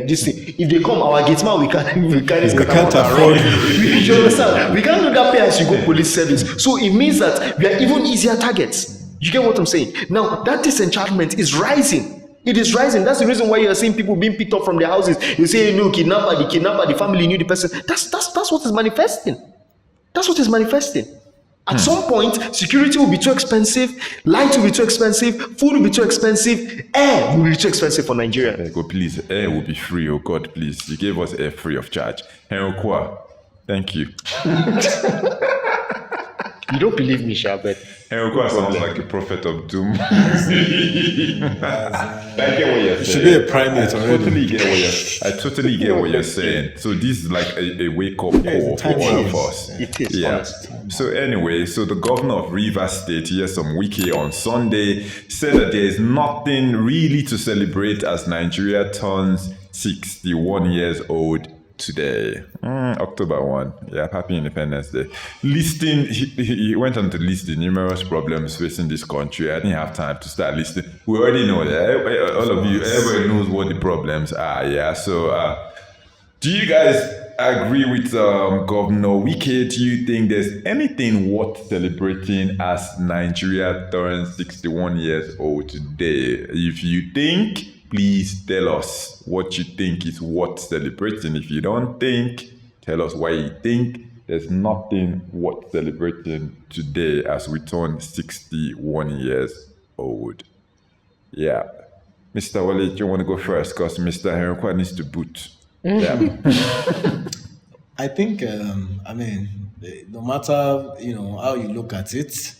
this thing. If they come, our gate man, we can't afford it. You understand? We can't do that pay as you go police service. So it means that we are even easier targets. You get what I'm saying? Now that disenchantment is rising. It is rising. That's the reason why you are seeing people being picked up from their houses. You say, no, kidnapper, the family knew the person. That's what is manifesting. That's what is manifesting. At some point, security will be too expensive, light will be too expensive, food will be too expensive, air will be too expensive for Nigeria. God, please, air will be free. Oh God, please. You gave us air free of charge. Henry Kwa, Thank you. You don't believe me, Sha, but Henry sounds like a prophet of doom. I get what you're saying. You should be a primate already. I totally get what you're saying. So this is like a wake-up call for all of us. it is, Yeah. honestly. So anyway, so the governor of Rivers State, Nyesom Wike, on Sunday said that there is nothing really to celebrate as Nigeria turns 61 years old today. October 1. Yeah, happy Independence Day. He went on to list the numerous problems facing this country. I didn't have time to start listing. We already know that. All of you, everybody knows what the problems are. Yeah. So, do you guys agree with Governor Wike? Do you think there's anything worth celebrating as Nigeria turns 61 years old today? If you think, please tell us what you think is worth celebrating. If you don't think, tell us why you think there's nothing worth celebrating today as we turn 61 years old. Yeah. Mr. Wale, do you want to go first? Because Mr. Henry needs to boot. Yeah. I think, no matter, how you look at it,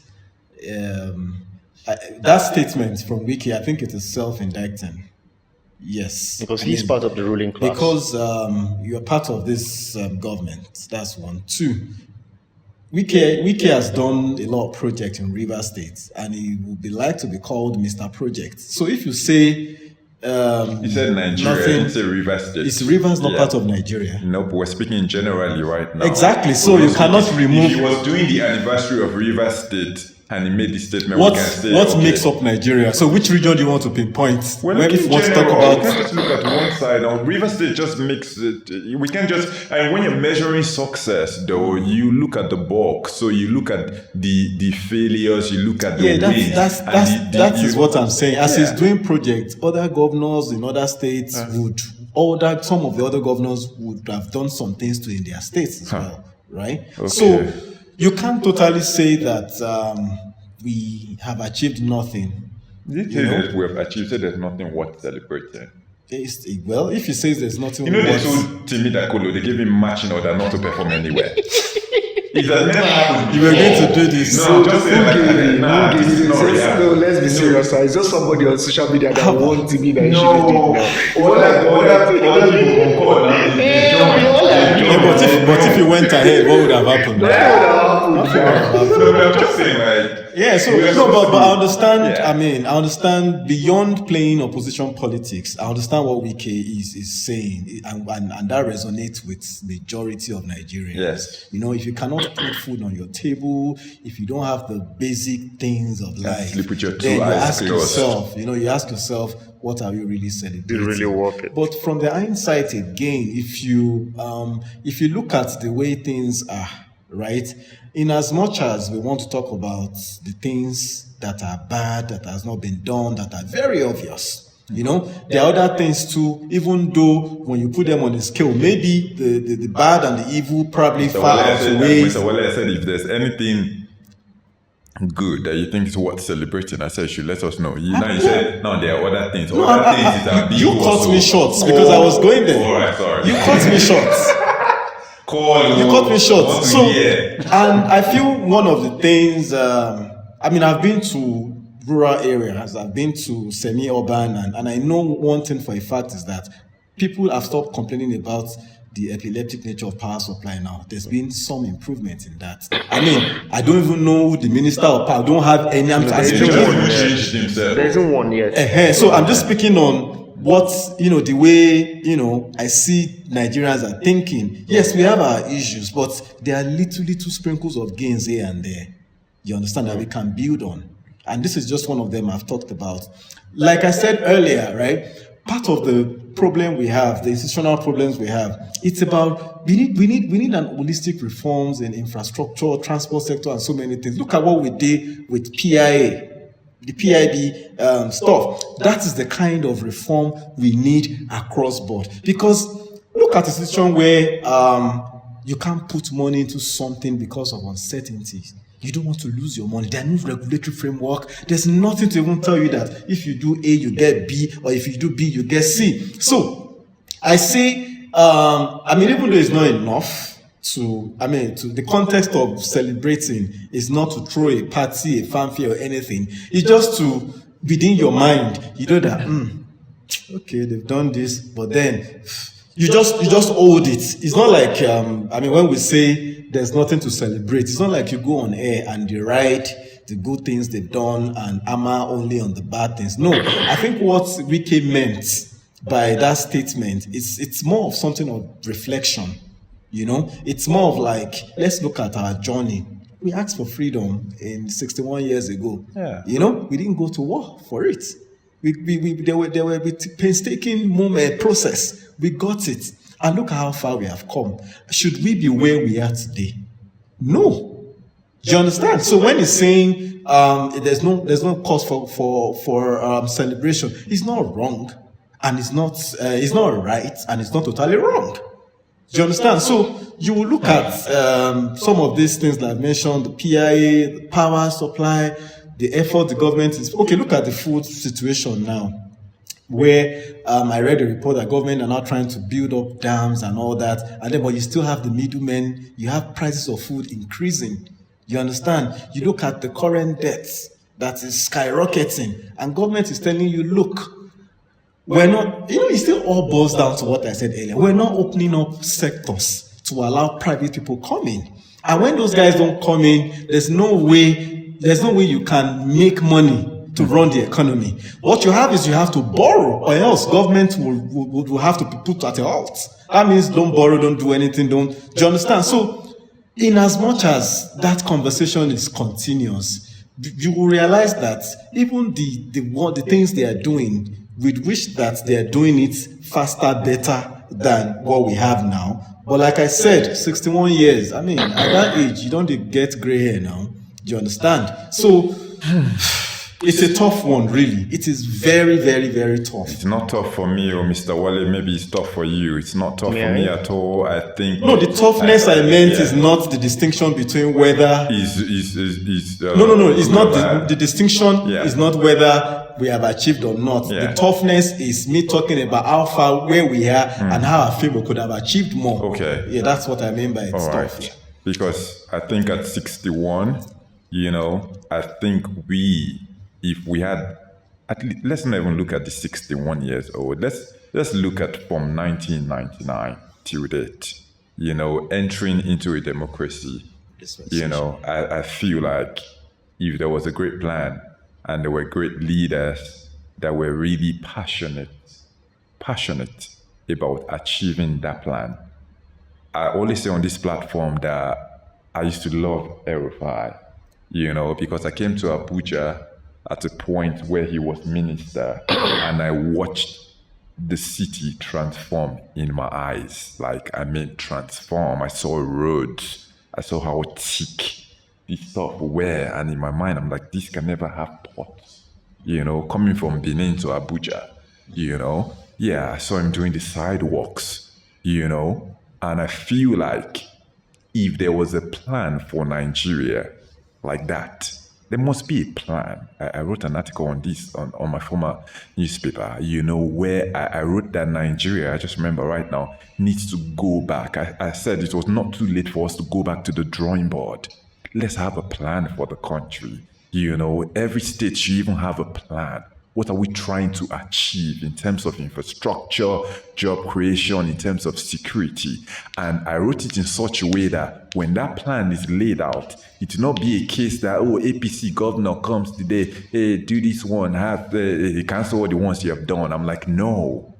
that statement from Wiki, I think it is self-indicting. Yes. Because he's part of the ruling class. Because you're part of this government. That's one. Two, Wike has done a lot of projects in Rivers State, and he would be like to be called Mr. Project. So if you say... you said Nigeria, you didn't say Rivers State. Is Rivers not part of Nigeria? Nope, we're speaking generally right now. Exactly, so you cannot remove... If he was doing the anniversary of Rivers State and he made the statement, what makes up Nigeria? So which region do you want to pinpoint? If you want to talk about... We can't just look at one side. Now, Rivers State just makes it... We can't just... And when you're measuring success, though, you look at the bulk. So you look at the failures, you look at the wins. That is what I'm saying. As he's doing projects, other governors in other states some of the other governors would have done some things in their states as well, right? Okay. So you can't totally say that we have achieved nothing. Did you say that we have achieved? There's nothing worth celebrating. Well, if he says there's nothing they told Timmy Dakolo, they gave him matching order not to perform anywhere. It has never happened. You were going to do this. No, just say let's be serious. It's just somebody on social media that wants Timmy that But if you went ahead, what would have happened? I'm just saying, but I understand. I understand beyond playing opposition politics. I understand what Wike is saying, and that resonates with majority of Nigerians. Yes. If you cannot put food on your table, if you don't have the basic things of life, sleep with your then two eyes you ask yourself, what are you really celebrating? Did it really work it? But from the hindsight again, if you look at the way things are, right? In as much as we want to talk about the things that are bad, that has not been done, that are very obvious, there are other things too, even though when you put them on a scale, maybe the bad and the evil probably far outweigh. Mr. Wale said if there's anything good that you think is worth celebrating, I said you should let us know. You said, no, there are other things. You cut me short because I was going there. All right, sorry. You cut me short. You cut me short. So, and I feel one of the things, I've been to rural areas, I've been to semi-urban, and I know one thing for a fact is that people have stopped complaining about the epileptic nature of power supply now. There's been some improvement in that. I don't even know the minister of power. I don't have any... There isn't one yet. So I'm just speaking on what, the way, I see Nigerians are thinking. Yes, we have our issues, but there are little sprinkles of gains here and there. You understand that we can build on. And this is just one of them I've talked about. Like I said earlier, right? Part of the problem we have, the institutional problems we have, it's about we need an holistic reforms in infrastructure, transport sector, and so many things. Look at what we did with PIA, the PIB stuff. That is the kind of reform we need across board. Because look at a situation where you can't put money into something because of uncertainties. You don't want to lose your money. There are no regulatory framework. There's nothing to even tell you that if you do A, you get B, or if you do B, you get C. So, I say, even though it's not enough, to the context of celebrating is not to throw a party, a fanfare or anything. It's just to, within your mind, you know that, okay, they've done this, but then you just hold it. It's not like, when we say there's nothing to celebrate, it's not like you go on air and you write the good things they've done and hammer only on the bad things. No, I think what Wike meant by that statement, it's more of something of reflection. It's more of like, let's look at our journey. We asked for freedom in 61 years ago. Yeah. We didn't go to war for it. There were a painstaking process. We got it. And look how far we have come. Should we be where we are today? No. Do you understand? So when he's saying there's no cause for celebration, it's not wrong, and it's not right, and it's not totally wrong. Do you understand? So you will look at some of these things that I mentioned, the PIA, the power supply, the effort the government is. Okay, look at the food situation now, where I read a report that government are now trying to build up dams and all that, and then but you still have the middlemen. You have prices of food increasing. You understand? You look at the current debts that is skyrocketing, and government is telling you, look, we're not, it still all boils down to what I said earlier. We're not opening up sectors to allow private people come in. And when those guys don't come in, there's no way you can make money to run the economy. What you have is you have to borrow, or else government will have to be put at a halt. That means don't borrow, don't do anything, do you understand? So, in as much as that conversation is continuous, you will realize that even the things they are doing, with which that they are doing it faster, better than what we have now. But like I said, 61 years, at that age, you don't get gray hair now. Do you understand? So it's a tough one, really. It is very, very, very tough. It's not tough for me or Mr. Wale. Maybe it's tough for you. It's not tough for me at all. I think. No, the toughness I meant is not the distinction between whether. No. It's not the distinction is not whether we have achieved or not. Yeah. The toughness is me talking about how far where we are and how I feel we could have achieved more. Okay. Yeah, that's what I mean by it's tough. Right. Because I think at 61, I think if we had, at least, let's not even look at the 61 years old. Let's look at from 1999 till date, entering into a democracy. I feel like if there was a great plan and there were great leaders that were really passionate about achieving that plan. I always say on this platform that I used to love El-Rufai, because I came to Abuja at a point where he was minister and I watched the city transform in my eyes. Transform. I saw roads. I saw how thick this stuff were. And in my mind, I'm like, this can never have ports. Coming from Benin to Abuja, I saw him doing the sidewalks, and I feel like if there was a plan for Nigeria like that, there must be a plan. I wrote an article on this on my former newspaper, where I wrote that Nigeria, I just remember right now, needs to go back. I said it was not too late for us to go back to the drawing board. Let's have a plan for the country. Every state should even have a plan. What are we trying to achieve in terms of infrastructure, job creation, in terms of security? And I wrote it in such a way that when that plan is laid out, it will not be a case that, APC governor comes today, hey, do this one, cancel all the ones you have done. I'm like, no.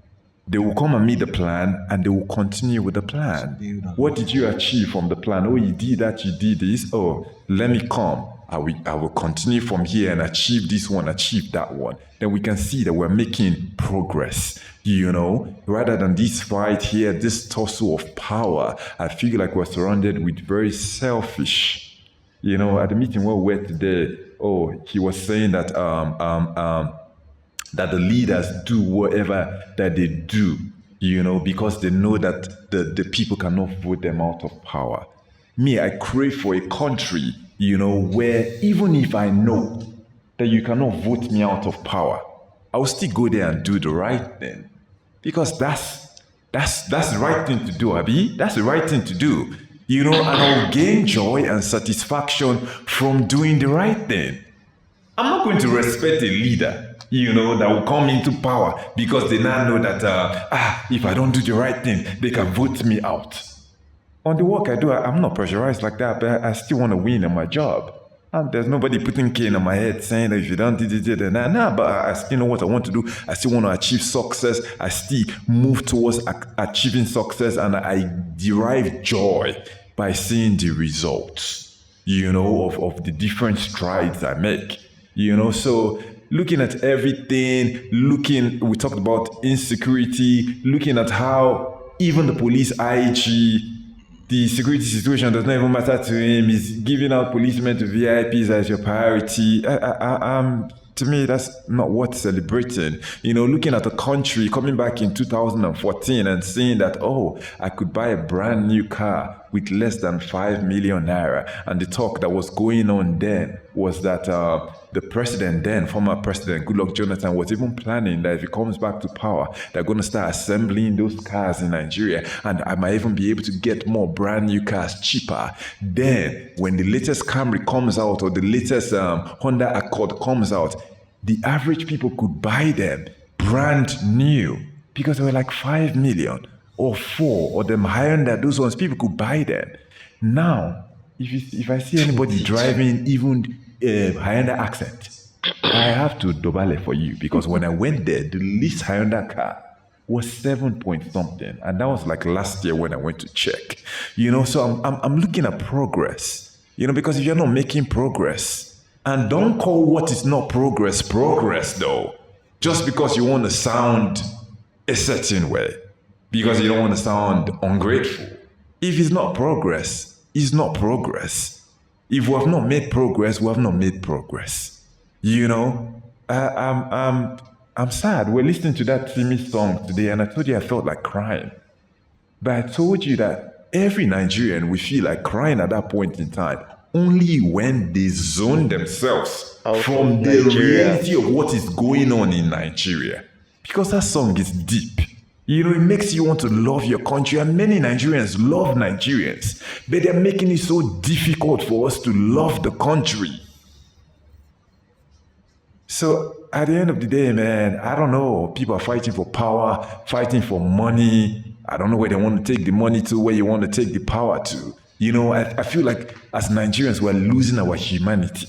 They will come and meet the plan and they will continue with the plan. What did you achieve from the plan? Oh, you did that, you did this. Oh, let me come. I will continue from here and achieve this one, achieve that one. Then we can see that we're making progress, rather than this fight here, this tussle of power. I feel like we're surrounded with very selfish, at the meeting where we were today, he was saying that, that the leaders do whatever that they do, because they know that the people cannot vote them out of power. Me, I crave for a country, where even if I know that you cannot vote me out of power, I will still go there and do the right thing. Because that's the right thing to do, Abi. That's the right thing to do. and I'll gain joy and satisfaction from doing the right thing. I'm not going to respect a leader, that will come into power because they now know that, if I don't do the right thing, they can vote me out. On the work I do, I'm not pressurized like that, but I still want to win in my job. There's nobody putting cane on my head saying that if you don't do it, then but I still know what I want to do. I still want to achieve success. I still move towards achieving success, and I derive joy by seeing the results, of the different strides I make, So looking at everything, we talked about insecurity, looking at how even the police IG, the security situation does not even matter to him. He's giving out policemen to VIPs as your priority. To me, that's not worth celebrating. Looking at a country coming back in 2014 and seeing that, I could buy a brand new car with less than 5 million naira. And the talk that was going on then was that the president then, former president Goodluck Jonathan, was even planning that if he comes back to power, they're going to start assembling those cars in Nigeria. And I might even be able to get more brand new cars cheaper. Then, when the latest Camry comes out or the latest Honda Accord comes out, the average people could buy them brand new because they were like 5 million or 4 or them higher than those ones. People could buy them. Now, if I see anybody driving even Hyundai Accent, I have to dobale for you, because when I went there, the least Hyundai car was 7 point something, and that was like last year when I went to check. So I'm looking at progress. Because if you're not making progress, and don't call what is not progress though, just because you want to sound a certain way, because you don't want to sound ungrateful. If it's not progress, it's not progress. If we have not made progress, we have not made progress. I'm sad. We're listening to that Timmy song today, and I told you I felt like crying. But I told you that every Nigerian will feel like crying at that point in time, only when they zone themselves out from the reality of what is going on in Nigeria. Because that song is deep. It makes you want to love your country, and many Nigerians love Nigerians, but they're making it so difficult for us to love the country. So at the end of the day, man, I don't know. People are fighting for power, fighting for money. I don't know where they want to take the money to, where you want to take the power to. I feel like as Nigerians, we're losing our humanity.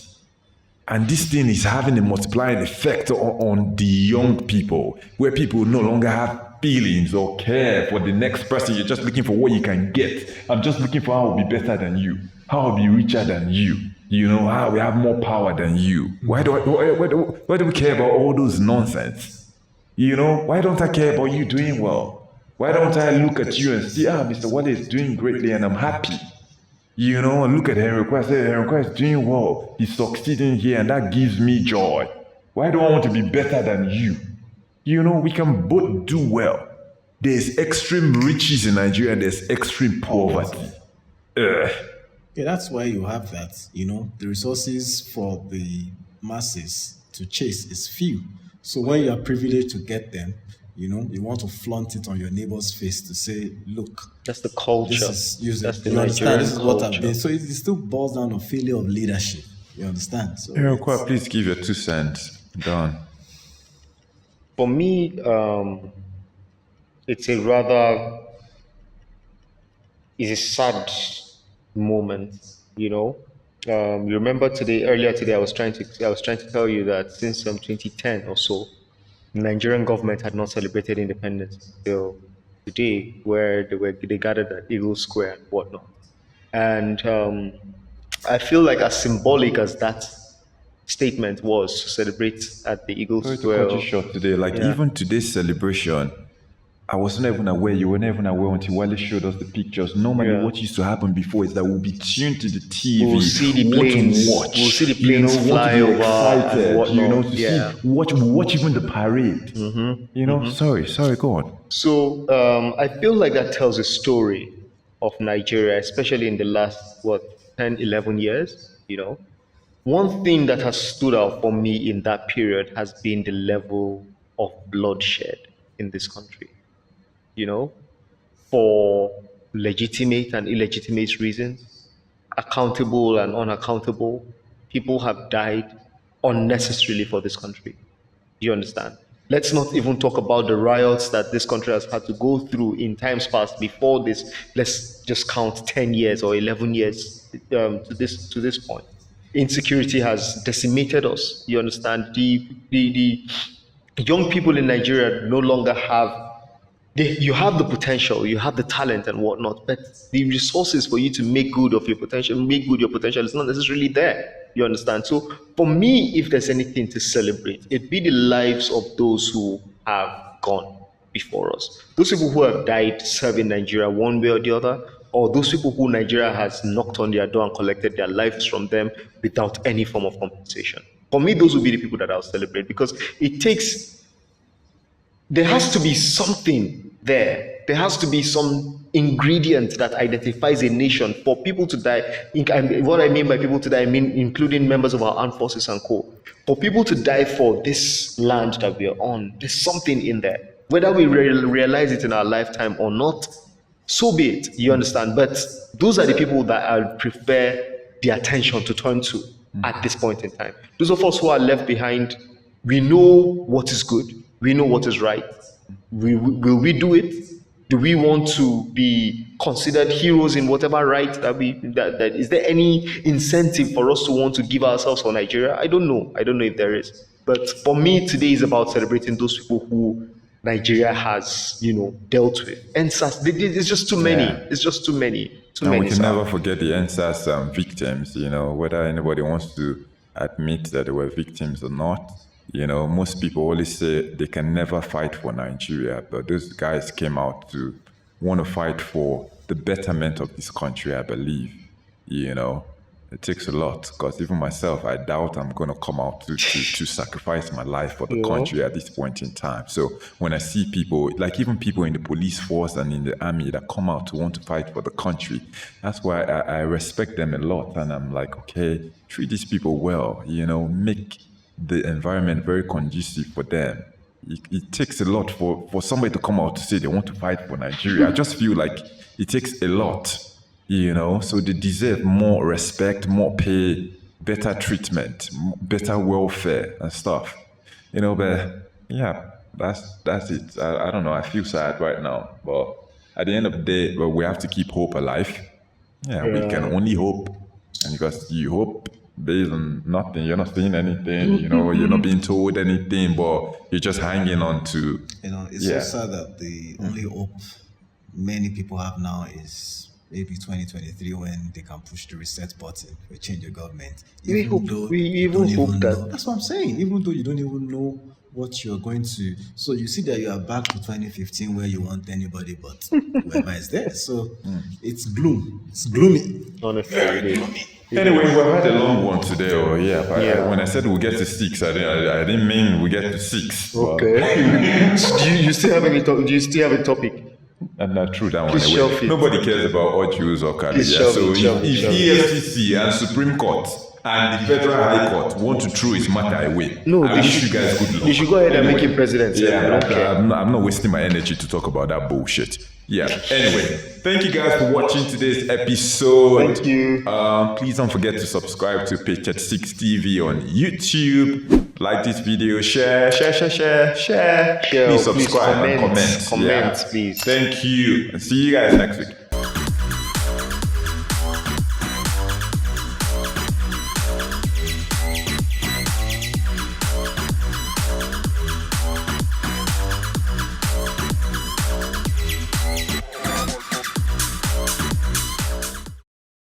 And this thing is having a multiplying effect on the young people, where people no longer have feelings or care for the next person. You're just looking for what you can get. I'm just looking for how I'll be better than you, how I'll be richer than you, how we have more power than you. Why do we care about all those nonsense? Why don't I care about you doing well? Why don't I look at you and see, Mr. Wale is doing greatly and I'm happy? Look at Henry I say, Henry is doing well. He's succeeding here and that gives me joy. Why do I want to be better than you? We can both do well. There's extreme riches in Nigeria and there's extreme poverty. Yeah, that's why you have that. The resources for the masses to chase is few. So when you are privileged to get them, you want to flaunt it on your neighbor's face to say, look. That's the culture. This is That's the Nigerian culture. This is what I've been. So it still boils down to failure of leadership. You understand? So please give your 2 cents. Done. For me, it's a sad moment, You remember earlier today, I was trying to tell you that since 2010 or so, the Nigerian government had not celebrated independence till today, where they gathered at Eagle Square and whatnot. And I feel like as symbolic as that statement was to celebrate at the Eagle Square. To cut you short today, even today's celebration, I was not even aware, you were never even aware until Wale showed us the pictures. Normally what used to happen before is that we'll be tuned to the TV, we'll see the planes, we'll see the planes fly over and whatnot. Watch even the parade. Sorry, go on. So I feel like that tells a story of Nigeria, especially in the last 10, 11 years, One thing that has stood out for me in that period has been the level of bloodshed in this country. For legitimate and illegitimate reasons, accountable and unaccountable. People have died unnecessarily for this country. Do you understand? Let's not even talk about the riots that this country has had to go through in times past before this. Let's just count 10 years or 11 years to this point. Insecurity has decimated us. You understand? The young people in Nigeria no longer have. You have the potential, you have the talent and whatnot, but the resources for you to make good your potential is not necessarily there. You understand? So for me, if there's anything to celebrate, it'd be the lives of those who have gone before us. Those people who have died serving Nigeria one way or the other, or those people who Nigeria has knocked on their door and collected their lives from them without any form of compensation. For me, those would be the people that I'll celebrate, because there has to be something there. There has to be some ingredient that identifies a nation for people to die. And what I mean by people to die, I mean including members of our armed forces and co. For people to die for this land that we are on, there's something in there. Whether we realize it in our lifetime or not, so be it. You understand? But those are the people that I prefer the attention to turn to at this point in time. Those of us who are left behind, we know what is good. We know what is right. Will we do it? Do we want to be considered heroes in whatever right that is there any incentive for us to want to give ourselves for Nigeria? I don't know. I don't know if there is. But for me, today is about celebrating those people who Nigeria has, dealt with. And it's just too many. Yeah. It's just too many. And we can never forget the NSAS victims, whether anybody wants to admit that they were victims or not. Most people always say they can never fight for Nigeria, but those guys came out to want to fight for the betterment of this country, I believe. It takes a lot, because even myself, I doubt I'm going to come out to sacrifice my life for the country at this point in time. So when I see people, like even people in the police force and in the army that come out to want to fight for the country, that's why I respect them a lot. And I'm like, okay, treat these people well, make the environment very conducive for them. It takes a lot for somebody to come out to say they want to fight for Nigeria. I just feel like it takes a lot, so they deserve more respect, more pay, better treatment, better welfare and stuff, but yeah, that's it. I don't know. I feel sad right now, but at the end of the day, we have to keep hope alive. Yeah, we can only hope, and because you hope based on nothing, you're not seeing anything, you're not being told anything, but you're just hanging on to. It's so sad that the only hope many people have now is maybe 2023 when they can push the reset button for a change of government. We even hope that. That's what I'm saying. Even though you don't even know what you're going to. So you see that you are back to 2015 where you want anybody but whoever is there. So it's gloom. It's gloomy. Honestly, gloomy. Anyway, we've had a long one today. When I said we'll get to 6, I didn't mean we get to 6. Okay. Do you still have any? Do you still have a topic? Not true, that one. Anyway. Nobody cares about all Jews or Canada. So if EFCC and Supreme Court and the Federal High Court want to throw his matter away, I wish you guys good luck. You should go ahead and make him president. I'm not wasting my energy to talk about that bullshit. Yeah. Anyway, thank you guys for watching today's episode. Thank you. Please don't forget to subscribe to Picture 6 TV on YouTube. Like this video, share. Please subscribe and comment. Comment, please. Thank you. And see you guys next week.